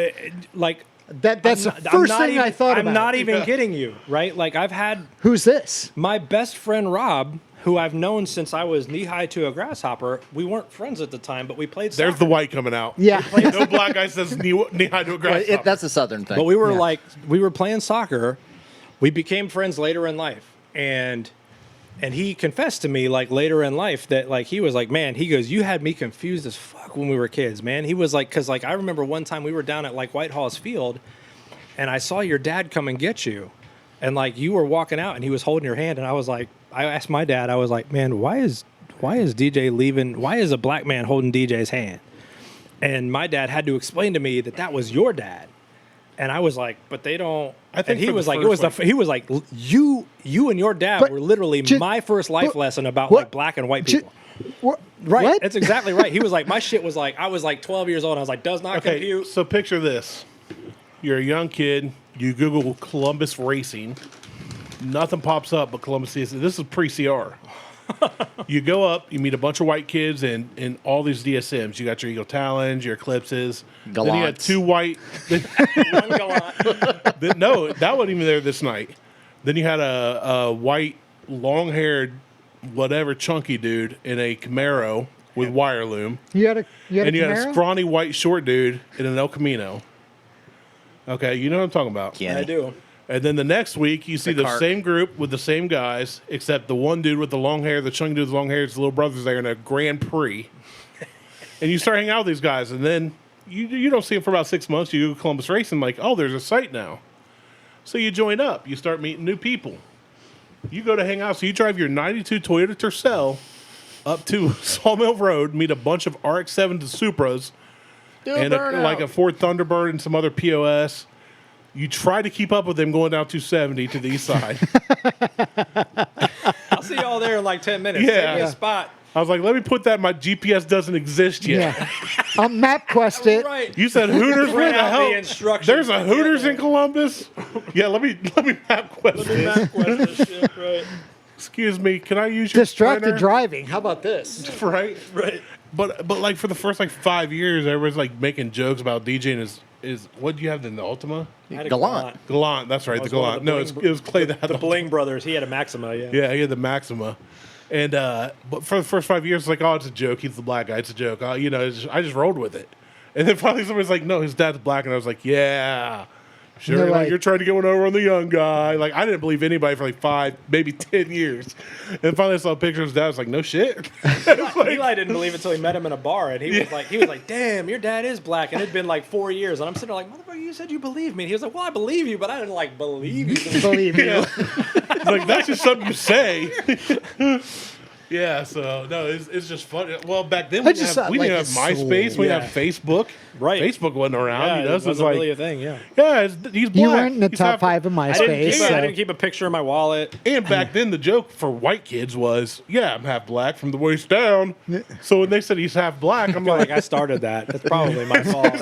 Like, that's the first thing I thought about. I'm not even Yeah. kidding you, right? Like, I've had Who's this? my best friend Rob, who I've known since I was knee-high to a grasshopper. We weren't friends at the time, but we played soccer. There's the white coming out. Yeah. No black guy says knee high to a Well, grasshopper. that's a southern thing. But we were Yeah. like, we were playing soccer. We became friends later in life, and he confessed to me, like, later in life, that, like, he was like, man, he goes, you had me confused as fuck when we were kids, man. He was like, because, like, I remember one time we were down at, like, Whitehall's Field, and I saw your dad come and get you, and, like, you were walking out and he was holding your hand, and I was like, I asked my dad, I was like, man, why is DJ leaving? Why is a black man holding DJ's hand? And my dad had to explain to me that was your dad. And I was like, but they don't. I think and he for the was like, first, he was like, you and your dad But were literally ju- my first life but- lesson about, what- like, black and white ju- people. What? Right. What? That's exactly right. He was like, my shit was like, I was like 12 years old. And I was like, does not Okay, compute. so picture this. You're a young kid. You Google Columbus racing. Nothing pops up but Columbus racing. This is pre-CR. You go up, you meet a bunch of white kids and all these DSMs. You got your Eagle Talons, your Eclipses. Then you had Gallants. two white... One gallant. No, that wasn't even there this night. Then you had a white, long-haired, whatever, chunky dude in a Camaro with wire loom. You had a And you had a Camaro? scrawny, white, short dude in an El Camino. Okay, you know what I'm talking about. Kenny. I do. And then the next week, you see the cart. same group with the same guys, except the one dude with the long hair, the chunky dude with the long hair, his little brother's there in a Grand Prix. And you start hanging out with these guys, and then you don't see them for about 6 months. You go to Columbus Racing, like, oh, there's a site now. So you join up. You start meeting new people. You go to hang out. So you drive your 92 Toyota Tercel up to Sawmill Road, meet a bunch of RX-7 to Supras, and like a Ford Thunderbird and some other POS. You try to keep up with them going down 270 to the east side. I'll see y'all there in like 10 minutes. Yeah. Save me Yeah. a spot. I was like, let me put that. My GPS doesn't exist yet. Yeah. I'll map quest it. Right. You said Hooters. Where Print the out hell? the instructions. There's a I get Hooters there. in Columbus. Yeah, let me map quest this. Map quest this shit, right. Excuse me, can I use your Distracted printer? driving. How about this? Right. Right. But like for the first like 5 years, everyone's like making jokes about DJing is what do you have in the Ultima? I had a Gallant. Galant. That's right, the was one Galant. of the No, it was Clay that had The Bling brothers. He had a Maxima, yeah. Yeah, he had the Maxima. And but for the first 5 years, it's like, oh, it's a joke. He's the black guy. It's a joke. You know, I just rolled with it. And then finally, somebody's like, no, his dad's black, and I was like, yeah, sure. They're Like, like- you're trying to get one over on the young guy. Like I didn't believe anybody for like 5, maybe 10 years. And finally, I saw a picture of his dad. I was like, no shit. Eli didn't believe it until he met him in a bar, and he was like, "Damn, your dad is black." And it'd been like 4 years, and I'm sitting there like, "Motherfucker, you said you believe me." And he was like, "Well, I believe you, but I didn't like believe you." Believe me. Yeah. It's like that's just something you say. Yeah, so no, it's just funny. Well, back then I we just didn't have, thought, we didn't like, have it's MySpace, we didn't Yeah. have Facebook. Right. Facebook wasn't around. Yeah, you know, it so it's wasn't like, really a thing. Yeah. yeah, he's black. You weren't in the He's top half- 5 of I didn't, MySpace. keep, I so- didn't keep a picture in my wallet. And back then, the joke for white kids was, yeah, I'm half black from the waist down. So when they said he's half black, I'm I feel like, like I started that. That's probably my fault.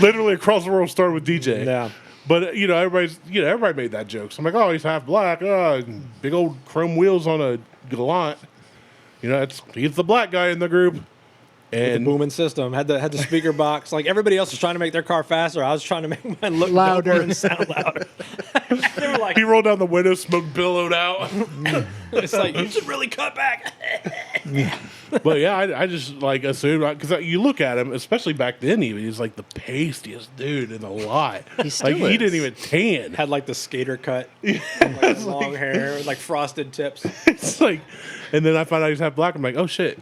literally across the world started with DJ. Yeah. But everybody made that joke. So I'm like, oh, he's half black. Oh, big old chrome wheels on a Galant. he's the black guy in the group. The And booming system had the speaker box. Like everybody else was trying to make their car faster. I was trying to make mine look Louder. louder and sound louder. They were like, he rolled down the window, smoke billowed out. it's like you should really cut back. But yeah, I just like assumed because you look at him, especially back then, even he's like the pastiest dude in the lot. He still Like he is. didn't even tan. Had like the skater cut, like long hair, like frosted tips. It's like, and then I found out he's half black. I'm like, oh shit.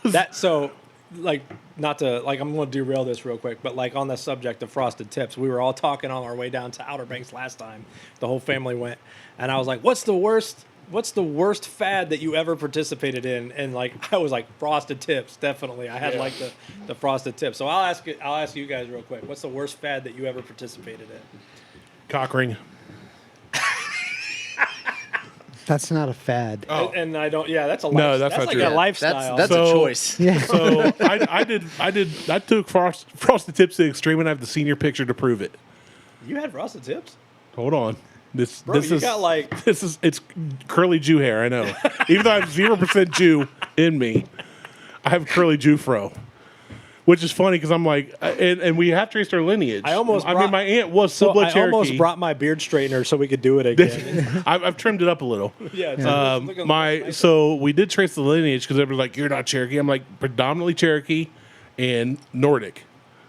That so, like, not to like, I'm going to derail this real quick, but like on the subject of frosted tips, we were all talking on our way down to Outer Banks last time. The whole family went, and I was like, "What's the worst fad that you ever participated in?" And like, I was like, frosted tips, definitely. I had like the frosted tips. So I'll ask you guys real quick. What's the worst fad that you ever participated in? Cock ring. That's not a fad. Oh. And I don't. Yeah, that's a No, life, that's not like true. a lifestyle. That's So- a choice. Yeah. So I took frosted tips to the extreme, and I have the senior picture to prove it. You had frosted tips, Hold on. This bro. this You is got like it's curly Jew hair. I know. Even though I have 0% Jew in me, I have curly Jew fro, which is funny because I'm like, and we have traced our lineage. I mean, my aunt was so full-blood I Cherokee. almost brought my beard straightener so we could do it again. I've trimmed it up a little. yeah. It's looking nice. So we did trace the lineage because everybody's like, you're not Cherokee. I'm like, predominantly Cherokee and Nordic.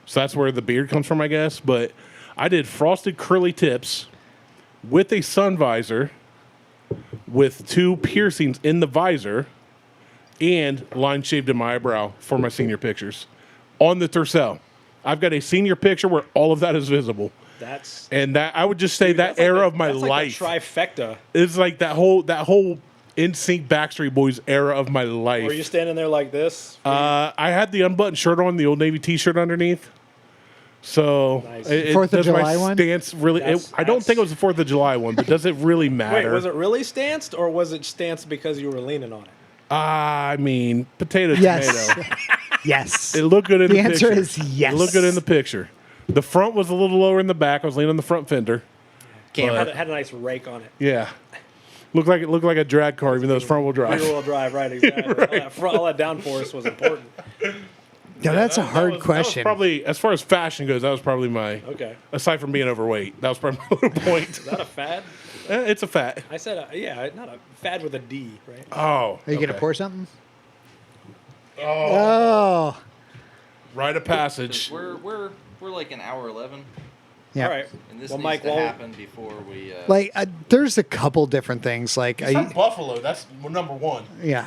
So that's where the beard comes from, I guess. But I did frosted curly tips with a sun visor with 2 piercings in the visor and line shaved in my eyebrow for my senior pictures on the Tercel. I've got a senior picture where all of that is visible. That's And that I would just say that that's like era a- of my that's like a life. trifecta. It's like that whole NSYNC Backstreet Boys era of my life. Were you standing there like this? I had the unbuttoned shirt on, the Old Navy T-shirt underneath. So Nice. Fourth of does my July one? stance really? I don't think it was the 4th of July one, but does it really Wait, matter? was it really stanced or was it stanced because you were leaning on it? I mean, potato, Yes. tomato. Yes. It looked good in the, The answer picture. is yes. It looked good in the picture. The front was a little lower in the back. I was leaning on the front fender. Camera. Had a nice rake on it. Yeah, looked like a drag car, even though it's front wheel drive. Rear-wheel drive, right? Exactly. All that downforce was important. Yeah, that's a hard That was question. probably, as far as fashion goes, that was probably my. Okay. Aside from being overweight, that was probably my little point. Is that a fad? It's a fat. I said, yeah, not a fad with a D, right? Oh. Are you gonna okay. pour something? Oh. Rite of passage. We're like an hour 11, Yeah. All right. and this Well, needs Mike, to while- happen before we. Like, there's a couple different things. Like, It's not Buffalo. That's number one. yeah.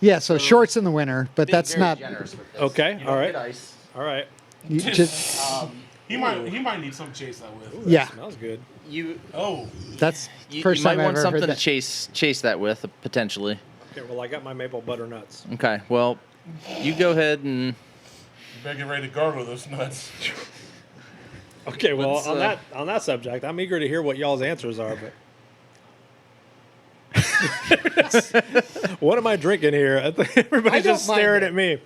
Yeah, so shorts in the winter, but that's not. generous with this. Okay, You all don't right. get ice. All right. You just, He might need something to chase that with. yeah, Smells good. You Oh. that's you, first you might time I've want ever something heard to that. chase that with potentially. Okay, well, I got my maple butter nuts. Okay, well, you go ahead and You better get ready to gargle those nuts. Okay, well, Let's, on that subject, I'm eager to hear what y'all's answers are. But what am I drinking here? I think everybody's don't just mind staring it. at me.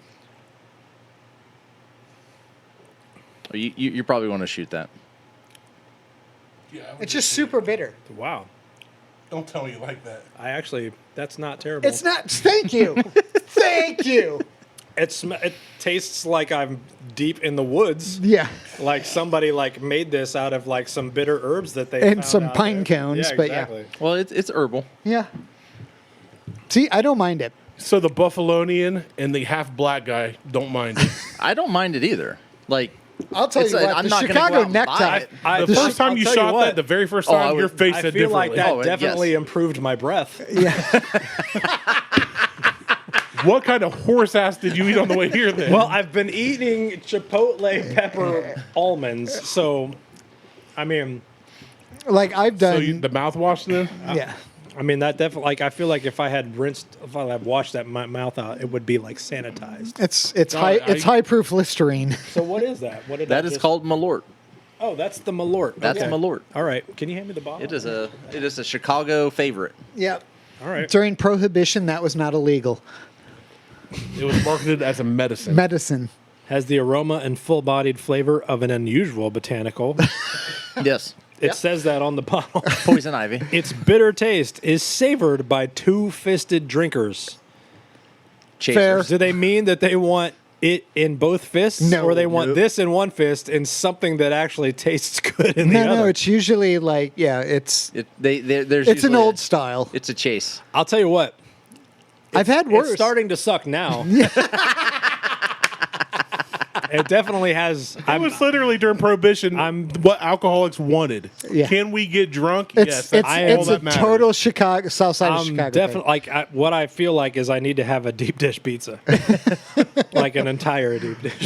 you probably want to shoot that. Yeah. It's just super bitter. Wow, Don't tell me you like that. that's not terrible. It's not. Thank you. Thank you. It tastes like I'm deep in the woods. Yeah. Like somebody like made this out of like some bitter herbs that they And found some out pine there. cones, Yeah, but yeah. exactly. Well, it's herbal. Yeah. See, I don't mind it. So the Buffalonian and the half black guy don't mind it. I don't mind it either. Like, I'll tell It's you a- what. I'm The not gonna go Chicago out and buy necktie. it. The first time you I'll tell shot what, that, the very first Oh, time, I your would- face I said feel like differently. that Oh, definitely yes. improved my breath. Yeah. What kind of horse ass did you eat on the way here then? Well, I've been eating Chipotle pepper almonds, so I mean, Like I've so done. the mouthwash then? Yeah. I mean that definitely. Like I feel like if I had washed that mouth out, it would be like sanitized. It's high proof Listerine. So what is that? What did that is called Malort. Oh, that's the Malort. That's Okay. Malort. All right, can you hand me the bottle? It is a Chicago favorite. Yep. All right. During Prohibition, that was not illegal. It was marketed as a medicine. Medicine. Has the aroma and full-bodied flavor of an unusual botanical. Yes, It says that on the bottle. poison ivy. Its bitter taste is savored by two-fisted drinkers. chasers. Do they mean that they want it in both fists, No. or they want Nope. this in one fist and something that actually tastes good in the other? No, it's usually like, there's There's it's an usually old style. It's a chase. I'll tell you what. I've had worse. It's starting to suck now. It definitely has. It was literally during Prohibition what alcoholics wanted. Yeah. Can we get drunk? It's yes, that's all it's a that matters. total Chicago South Side of I'm Chicago. definitely thing. what I feel like is I need to have a deep dish pizza, like an entire deep dish.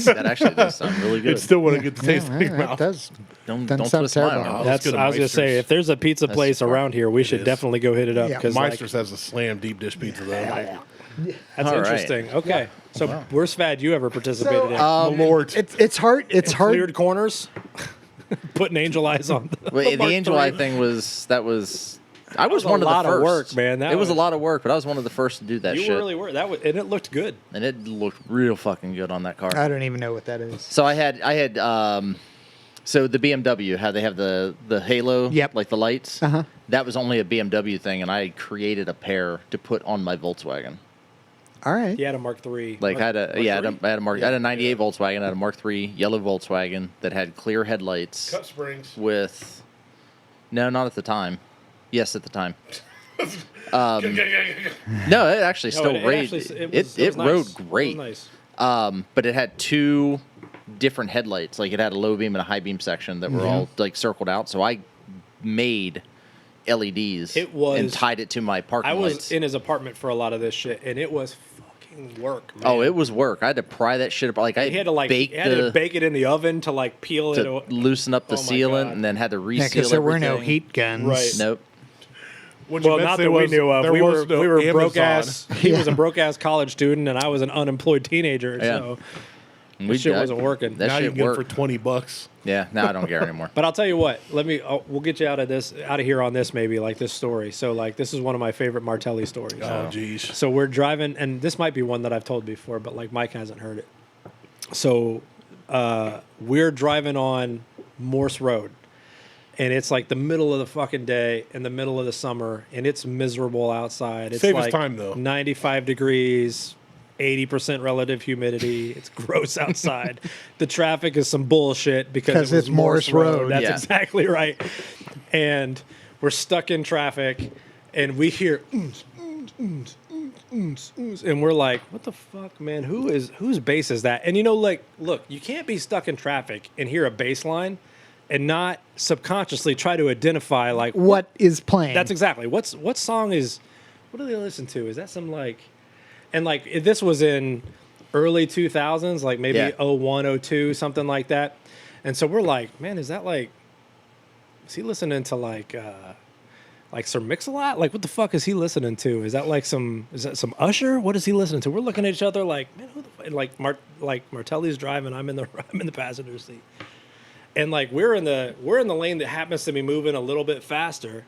That actually does sound really good. It still wouldn't get the taste in Yeah, your that mouth. does. don't doesn't don't sound twist my terrible. arm. Let's That's go to I was gonna say. Meister's. If there's a pizza place smart. around here, we should is. definitely go hit it up Yeah. because like, Meister's has a slam deep dish pizza though. that's All right. interesting. Okay, so where's Fad you ever participated in? Lord. It's hard. It's hard. Cleared corners, putting angel eyes on. Wait, Mark the angel III. eye thing was I was was one a of lot the of first. work, man. That it was a was- lot of work, but I was one of the first to do that You shit. really were. That was, and it looked good. And it looked real fucking good on that car. I don't even know what that is. So I had so the BMW, how they have the halo, Yep. like the lights. Uh-huh. That was only a BMW thing, and I created a pair to put on my Volkswagen. All right. He had a Mark III. Like I had a Mark I III? had a 98 Volkswagen, I had a Mark III yellow Volkswagen that had clear headlights Cut springs. with no, not at the time. Yes, at the time. No, it actually No, still it rode. actually- It was rode nice. great. It was nice. But it had two different headlights. Like it had a low beam and a high beam section that were all like circled out. So I made LEDs It was- and tied it to my parking I was lights. in his apartment for a lot of this shit, and it was fucking work, man. Oh, it was work. I had to pry that shit up. Like I He had to bake to bake it in the oven to like peel to it. loosen up the Oh my sealant, God. and then had to Yeah, reseal because there were no everything. heat guns. Right. Nope. What you Well, meant not to say that we was knew of. there We was no were broke Amazon. ass. He was a broke ass college student, and I was an unemployed teenager. Yeah. So We shit got- wasn't working. That Now you shit can get it worked. for $20. Yeah, now I don't care anymore. But I'll tell you what. We'll get you out of here on this maybe like this story. So like this is one of my favorite Martelli stories. Oh, jeez. So we're driving, and this might be one that I've told before, but like Mike hasn't heard it. So we're driving on Morse Road, and it's like the middle of the fucking day in the middle of the summer, and it's miserable outside. It's Safest like time, though. 95 degrees, 80% relative humidity. It's gross outside. The traffic is some bullshit because 'Cause it was it's Morse Road. That's Yeah. exactly right. And we're stuck in traffic, and we hear and we're like, what the fuck, man? Whose bass is that? And like, look, you can't be stuck in traffic and hear a bass line and not subconsciously try to identify like What is playing? that's exactly what song is. What do they listen to? Is that some like, and like if this was in early 2000s, like maybe Yeah. 01, 02, something like that. And so we're like, man, is that like, is he listening to like Sir Mix-a-Lot? Like, what the fuck is he listening to? Is that some Usher? What is he listening to? We're looking at each other like, man, who the fuck? And like Martelli's driving, I'm in the passenger seat. And like we're in the lane that happens to be moving a little bit faster.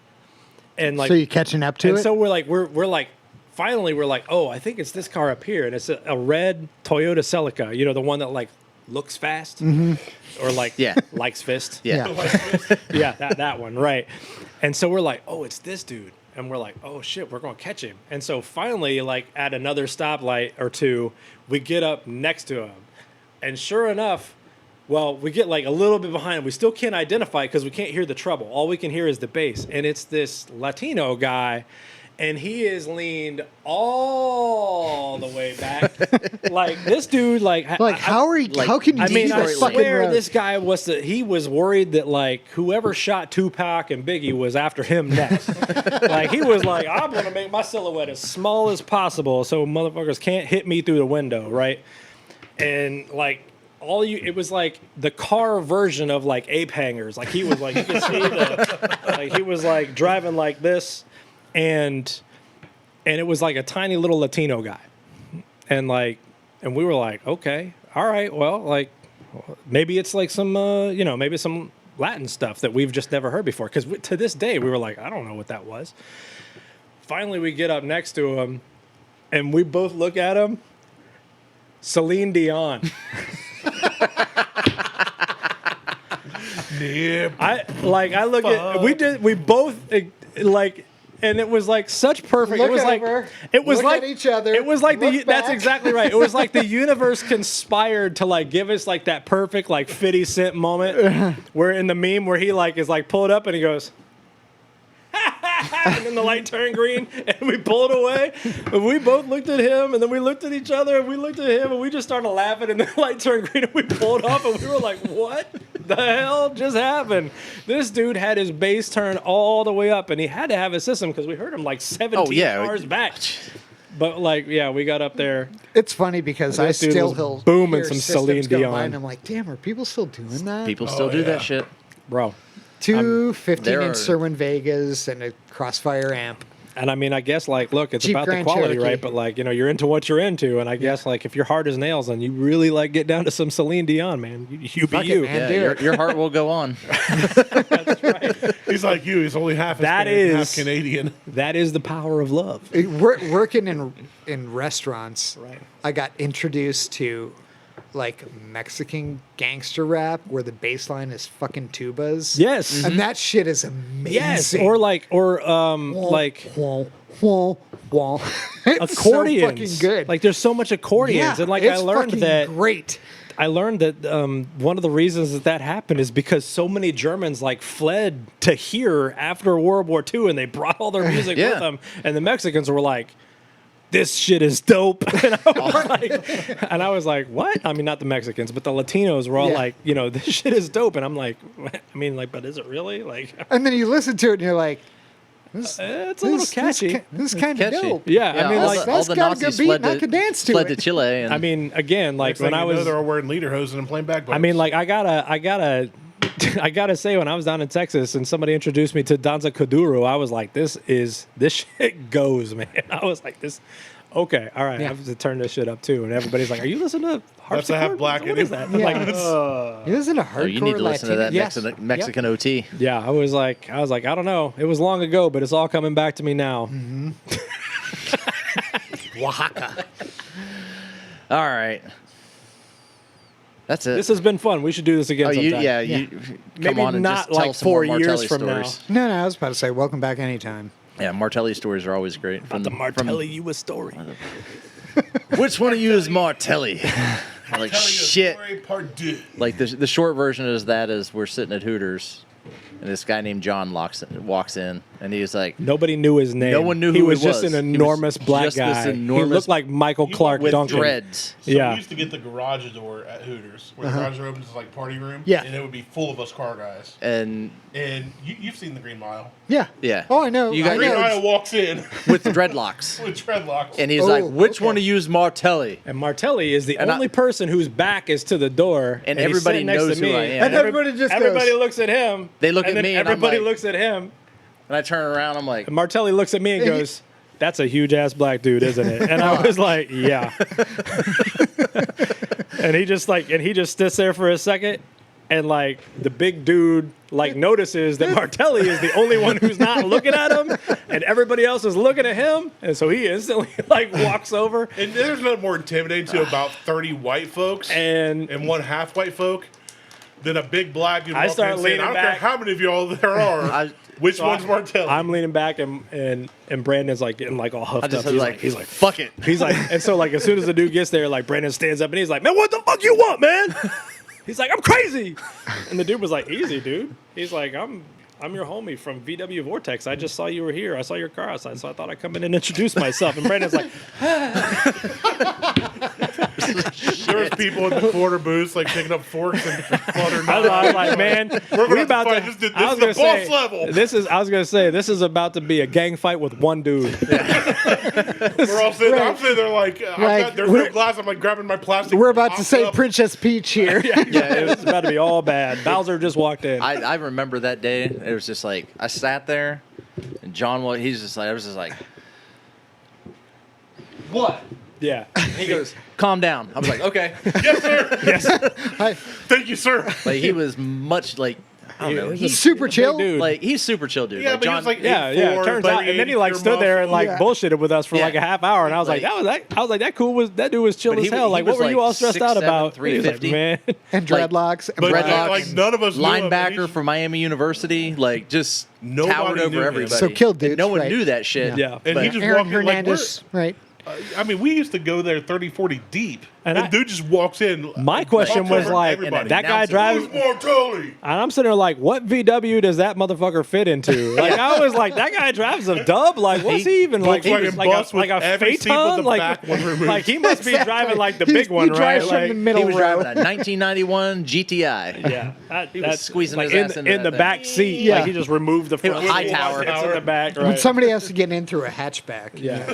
And like so you catching up to and it? so we're like finally we're like, oh, I think it's this car up here, and it's a red Toyota Celica, the one that like looks fast or like Yeah. likes fist. Yeah. Yeah, that one, right. And so we're like, oh, it's this dude. And we're like, oh shit, we're gonna catch him. And so finally, like at another stoplight or two, we get up next to him. And sure enough, well, we get like a little bit behind him. We still can't identify because we can't hear the treble. All we can hear is the bass. And it's this Latino guy, and he is leaned all the way back. Like this dude, like how can you I mean, leave I the fucking swear road? this guy he was worried that like whoever shot Tupac and Biggie was after him next. Like he was like, I'm gonna make my silhouette as small as possible so motherfuckers can't hit me through the window, right? And like it was like the car version of like ape hangers. Like he was like, you can see like he was like driving like this, and it was like a tiny little Latino guy, and we were like, okay, all right, well, like maybe it's like some maybe some Latin stuff that we've just never heard before, because to this day we were like, I don't know what that was. Finally we get up next to him, and we both look at him. Celine Dion. Yeah. I look at we both like and it was like such perfect. Look it was over, like it was look like at each other, It was like look that's back. exactly right. It was like the universe conspired to like give us like that perfect like 50 Cent moment where in the meme where he like is like pulled up and he goes. And then the light turned green, and we pulled away. And we both looked at him, and then we looked at each other, and we looked at him, and we just started laughing. And then the light turned green, and we pulled off, and we were like, "What the hell just happened?" This dude had his bass turned all the way up, and he had to have a system because we heard him like 17 cars back. But like, yeah, we got up there. It's funny because I This dude still was hear booming some systems Celine go by, Dion. and I'm like, damn, are people still doing that? People still do that shit. Bro. 2 there 15-inch are- Sherwin Vegas and a Crossfire amp. And I mean, I guess like, look, it's Jeep about Grand the quality, Cherokee. right? But like, you know, you're into what you're into, and I guess like if you're hard as nails, and you really like get down to some Celine Dion, man, you be Fuck it, you. man. Yeah, do it. your heart will go on. He's like you. He's only half That half is- Canadian. That is the power of love. Working in restaurants, Right. I got introduced to like Mexican gangster rap where the bass line is fucking tubas. Yes. And that shit is amazing. Yes. Or like Wah, wah, wah. It's accordions. so fucking good. Like there's so much accordions, yeah, and like it's I learned fucking that great. one of the reasons that happened is because so many Germans like fled to here after World War II, and they brought all their music Yeah. with them, and the Mexicans were like, "This shit is dope," and I was like, "What?" I mean, not the Mexicans, but the Latinos were all Yeah. like, "You know, this shit is dope," and I'm like, "I mean, like, but is it really?" Like, And then you listen to it and you're like, it's a little catchy. This is kind of Catchy. dope. Yeah, I mean, all like, the, that's all the got a good Nazis beat fled and I to, could dance to fled it. to Chile. And I mean, again, like Next when thing I you know, was, they're all wearing lederhosen and playing bagpipes. I mean, like I gotta, I gotta say, when I was down in Texas and somebody introduced me to Danza Kuduro, I was like, this shit goes, man. I was like, this, okay, all right, I have to turn this shit up too. And everybody's like, are you listening to That's a harpsichord? half black What in is him. that? I'm Yeah. like, It isn't a hardcore oh, you need to listen to that Latino- Yes. Mexican OT. yeah, I was like, I don't know. It was long ago, but it's all coming back to me now. Oaxaca. All right. That's it. This has been fun. We should do this again oh, you, sometime. yeah, Yeah. you come Maybe on and not just tell like some more 4 years Martelli from stories. No, I was about to say, welcome back anytime. Yeah, Martelli stories are always great. About to Martelli you a story. Which one of you is Martelli? I'm like, Tell you a shit. story, part deux. Like the short version is that is we're sitting at Hooters, and this guy named John walks in, and he's like, Nobody knew his name. No one knew he who was he just was. an He was enormous black just this guy. He enormous- looked like Michael Clark with Duncan. dreads. So Yeah. we used to get the garage door at Hooters, where the garage door opens as like party room. Yeah. And it would be full of us car guys. And And you've seen the Green Mile. Yeah. yeah, Oh, I know. You I got Green know. Mile walks in with dreadlocks, with dreadlocks. and he's Oh, like, "Which okay. one of you is Martelli?" And Martelli is the And only person whose back is to the door, And he's everybody sitting next knows to me. who I am. And everybody just goes- everybody looks at him. They look and at then me, and I'm everybody like- looks at him. And I turn around, I'm like, And Martelli looks at me and goes, "That's a huge ass black dude, isn't it?" And I was like, "Yeah." And he just sits there for a second, and like the big dude like notices that Martelli is the only one who's not looking at him, and everybody else is looking at him, and so he instantly like walks over And there's nothing more intimidating to about 30 white folks and and one half white folk than a big black dude. I walking start in saying, leaning I don't back. care how many of y'all there are. Which So one's Martelli? I'm leaning back and Brandon's like getting like all huffed I just up. was he's like, "Fuck it." He's like, and so like as soon as the dude gets there, like Brandon stands up and he's like, "Man, what the fuck you want, man?" He's like, "I'm crazy," and the dude was like, "Easy, dude." He's like, "I'm your homie from VW Vortex. I just saw you were here. I saw your car outside, so I thought I'd come in and introduce myself." And Brandon's like, there was people in the quarter booths like picking up forks and fluttering. I was like, "Man, We're we gonna about fight. to." This I was is gonna the boss say, level. I was gonna say this is about to be a gang fight with one dude. We're all sitting. I'm sitting there like, there's no glass. I'm like grabbing my plastic. We're about to say cup. Princess Peach here. Yeah, it was about to be all bad. Bowser just walked in. I remember that day. It was just like I sat there, and John, I was just like, "What?" Yeah. He goes, "Calm down." I was like, "Okay." Yes, sir. Yes. Hi. Thank you, sir. Like he was much like I don't know. He's Super chill. dude. like he's super chill, dude. Yeah, like but John, he was like Yeah, 8'4", turns but out, he and then he ate like your stood there and like Yeah. bullshitted with us for like a half hour, and I was like, Like- I was like, that dude was chill But as he hell. was- Like, he what was were you like all stressed out 6'7", about? He was like, 350. man, And Like- dreadlocks. And But Dreadlocks, like none of us knew him, and linebacker he's- from Miami University, like just Nobody towered knew over him. everybody. So killed And dudes, no one right. knew that shit. Yeah. And but he just Aaron walked in like Hernandez, right? I mean, we used to go there 30, 40 deep, And and I- dude just walks in. my question talks was over like, everybody. that guy Announces- drives, Who's Martelli? and I'm sitting there like, what VW does that motherfucker fit into? Like, I was like, that guy drives a dub. Like, what's he even like? Volkswagen He was like bus a, like with a every seat with Phaeton? the Like, back one removed. like he must be Exactly. driving like the He's- big one, he drives right? from Like, the middle He was row. driving a 1991 GTI. yeah, He was squeezing like his ass into in the that back thing. seat. Yeah. Like he just removed the front. High seat, tower. It's in the back, When right? somebody has to get in through a hatchback. Yeah,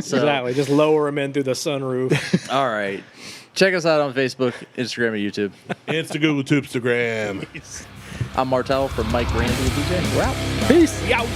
So, exactly. Just lower him in through the sunroof. all right. Check us out on Facebook, Instagram, and YouTube. Insta, Google, Tubestagram. I'm Martel from Mike Randy and DJ. We're out. Peace. Yow.